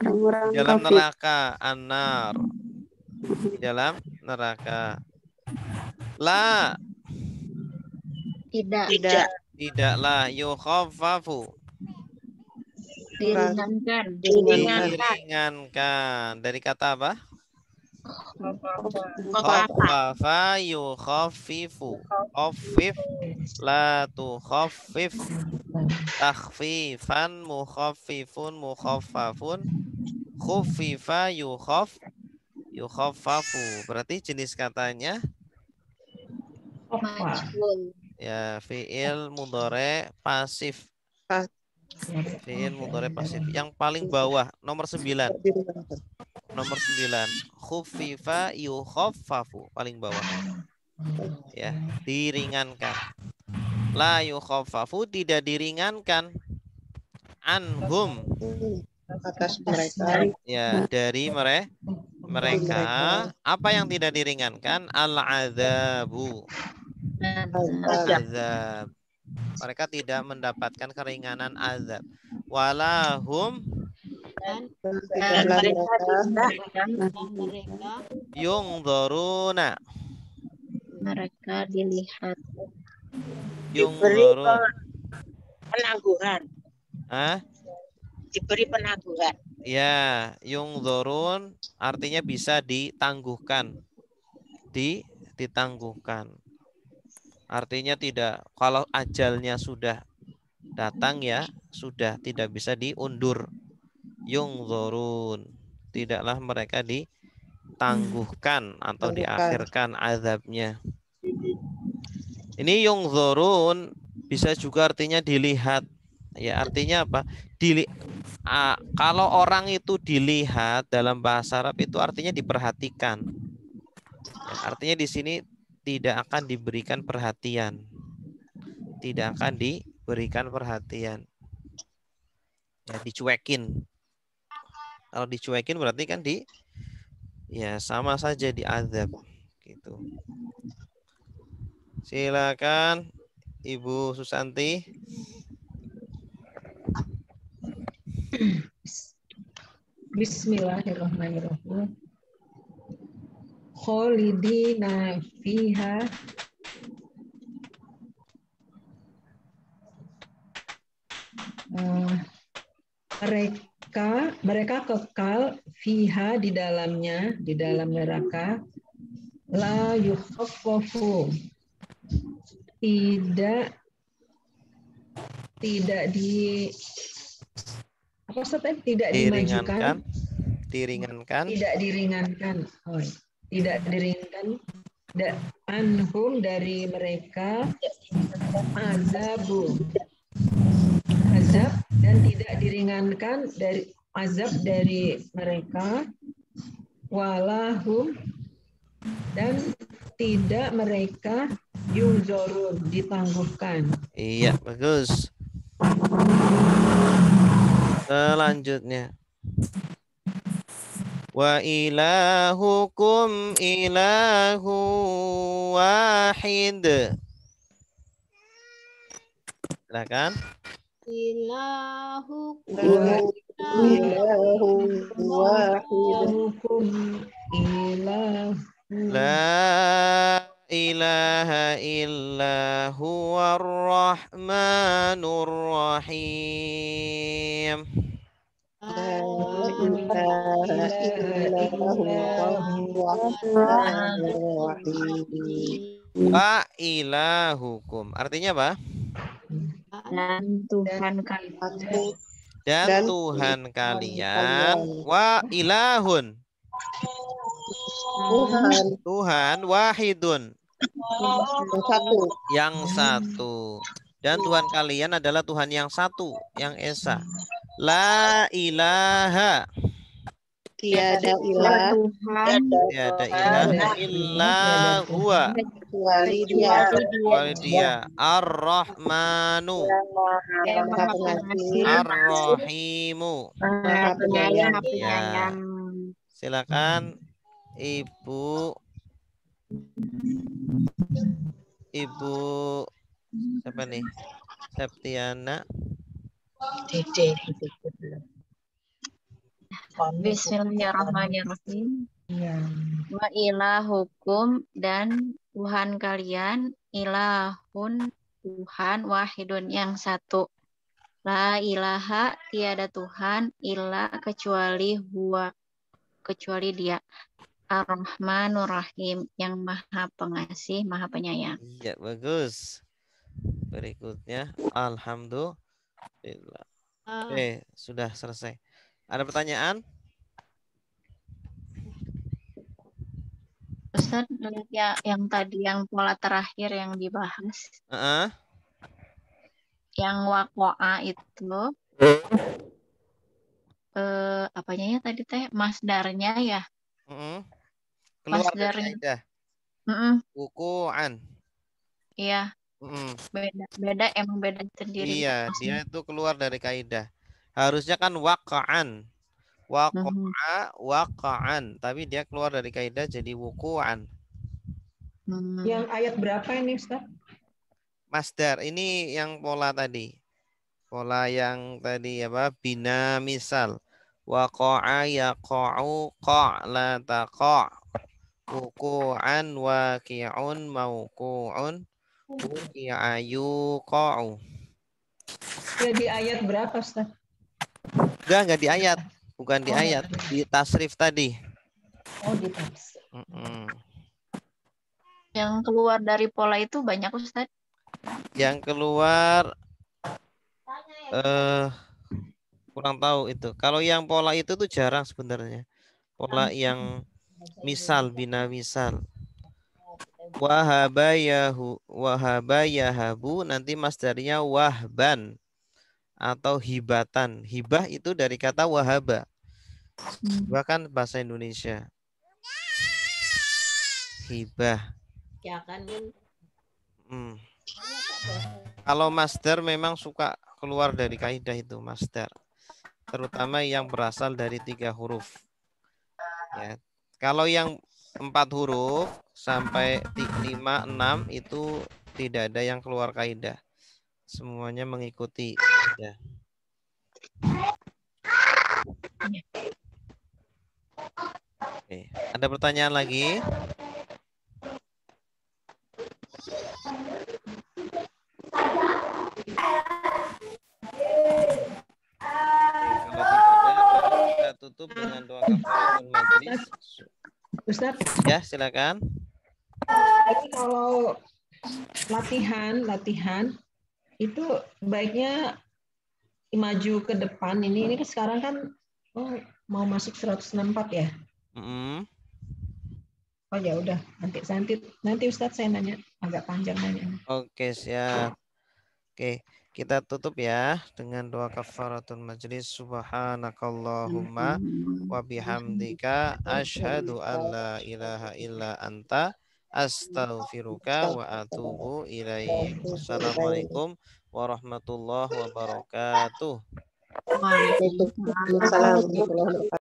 Orang-orang Dalam kafir. neraka. Anar. Di dalam neraka. La. Tidak. Tidaklah. Yukhaffafu. Diringankan. Diringankan. Dari kata apa? Khaffafa yukhaffifu. Khaffif la tukhaffif. Takhfifan mukhaffifun mukhaffafun. Khuffifa yukhaffafu. Berarti jenis katanya Majhul. ya fi'il mudhari pasif. Fi'il mudhari pasif. Yang paling bawah nomor 9. Nomor 9. Khuffifa yukhaffafu, paling bawah. Ya, diringankan. La yukhaffafu, tidak diringankan. Anhum, Atas mereka. ya, dari mereka. Apa yang tidak diringankan? Al-adzabu. Azab. Mereka tidak mendapatkan keringanan azab. Walahum Dan mereka yungdharuna. Mereka dilihat. Yungdharun. Penangguhan. Hah? Diberi penangguhan. Ya, yungdharun artinya bisa ditangguhkan. Ditangguhkan. Artinya tidak, kalau ajalnya sudah datang ya, sudah tidak bisa diundur. Yungdharun. Tidaklah mereka ditangguhkan atau diakhirkan azabnya. Ini yungdharun bisa juga artinya dilihat. Ya, artinya apa? Kalau orang itu dilihat dalam bahasa Arab itu artinya diperhatikan. Ya, artinya di sini tidak akan diberikan perhatian. Tidak akan diberikan perhatian. Ya, dicuekin. Kalau dicuekin berarti kan ya sama saja diazab gitu. Silakan Ibu Susanti. Bismillahirrahmanirrahim. Kholidina fiha mereka kekal fiha di dalamnya, di dalam neraka. La yukhaffafu, tidak di apa Ustaz? Tidak dimajukan, diringankan, tidak diringankan, tidak diringankan anhum dari mereka azab dan tidak diringankan dari azab dari mereka walahum dan tidak mereka yuzorun ditangguhkan. Iya, bagus. Selanjutnya. Wa ilahukum ilahu wahid. Silakan. ilahukum La ilaha illa huwar rahmanur rahim. Wa ilahukum artinya apa? Dan Tuhan kalian. Dan Tuhan kalian. Wa ilahun. Tuhan wahidun. Yang satu. Dan Tuhan kalian adalah Tuhan yang satu, yang esa. La ilaha. Tiada ilah. Tiada ilaha illa huwa. Kecuali Dia. Ar-Rahmanu. Ar-Rahimu. Ya. Silakan Ibu siapa nih? Septiana. Bismillahirrahmanirrahim. Wa ilahukum dan Tuhan kalian ilahun Tuhan wahidun yang satu. La ilaha tiada Tuhan illa kecuali huwa kecuali dia. Ar-Rahmanur Rahim yang maha pengasih, maha penyayang. Iya, bagus. Berikutnya alhamdulillah. Oke, sudah selesai. Ada pertanyaan? Ustaz, ya yang tadi yang pola terakhir yang dibahas. Yang wakoa itu apanya ya tadi teh masdarnya ya? Keluar masdarnya. dari kaidah. Wuku'an. Iya. Beda emang beda sendiri. Iya, dia itu keluar dari kaidah. Harusnya kan waqa'an. Waqa'a waqa'an, tapi dia keluar dari kaidah jadi wuku'an. Yang ayat berapa ini Ustaz? Masdar ini yang pola tadi. Pola yang tadi apa? Bina misal. Waqa'a yaqa'u qa'la taqa'. Wuku'an waqi'un mauku'un. Wuki'a yuqa'u. Ya di ayat berapa Ustaz? Enggak di ayat. Bukan di ayat. Di tasrif tadi. Oh di tafsir. Yang keluar dari pola itu banyak Ustaz. Yang keluar kurang tahu itu. Kalau yang pola itu tuh jarang sebenarnya. Pola yang misal, bina misal. Wahaba yahabu, nanti masdarnya wahban atau hibatan. Hibah itu dari kata wahaba. Bahkan bahasa Indonesia. Hibah. Ya kan. Kalau masdar memang suka keluar dari kaidah itu masdar. Terutama yang berasal dari 3 huruf. Ya. Kalau yang 4 huruf sampai 5, 6 itu tidak ada yang keluar kaidah. Semuanya mengikuti kaidah. Oke. Ada pertanyaan lagi? Kalau tidak ada, kita tutup dengan doa kafaratul majlis. Ustaz, Ya, silakan. jadi kalau latihan itu baiknya maju ke depan. Ini kan sekarang kan mau masuk 164 ya. Oh ya udah, nanti Ustaz saya nanya agak panjang nanya. Oke, siap. Oke, kita tutup ya dengan doa kafaratul majlis. Subhanakallahumma wa bihamdika asyhadu an la ilaha illa anta astaghfiruka wa atubu ilaik. Wassalamualaikum warahmatullahi wabarakatuh. Waalaikumsalam. Waalaikumsalam warahmatullahi wabarakatuh.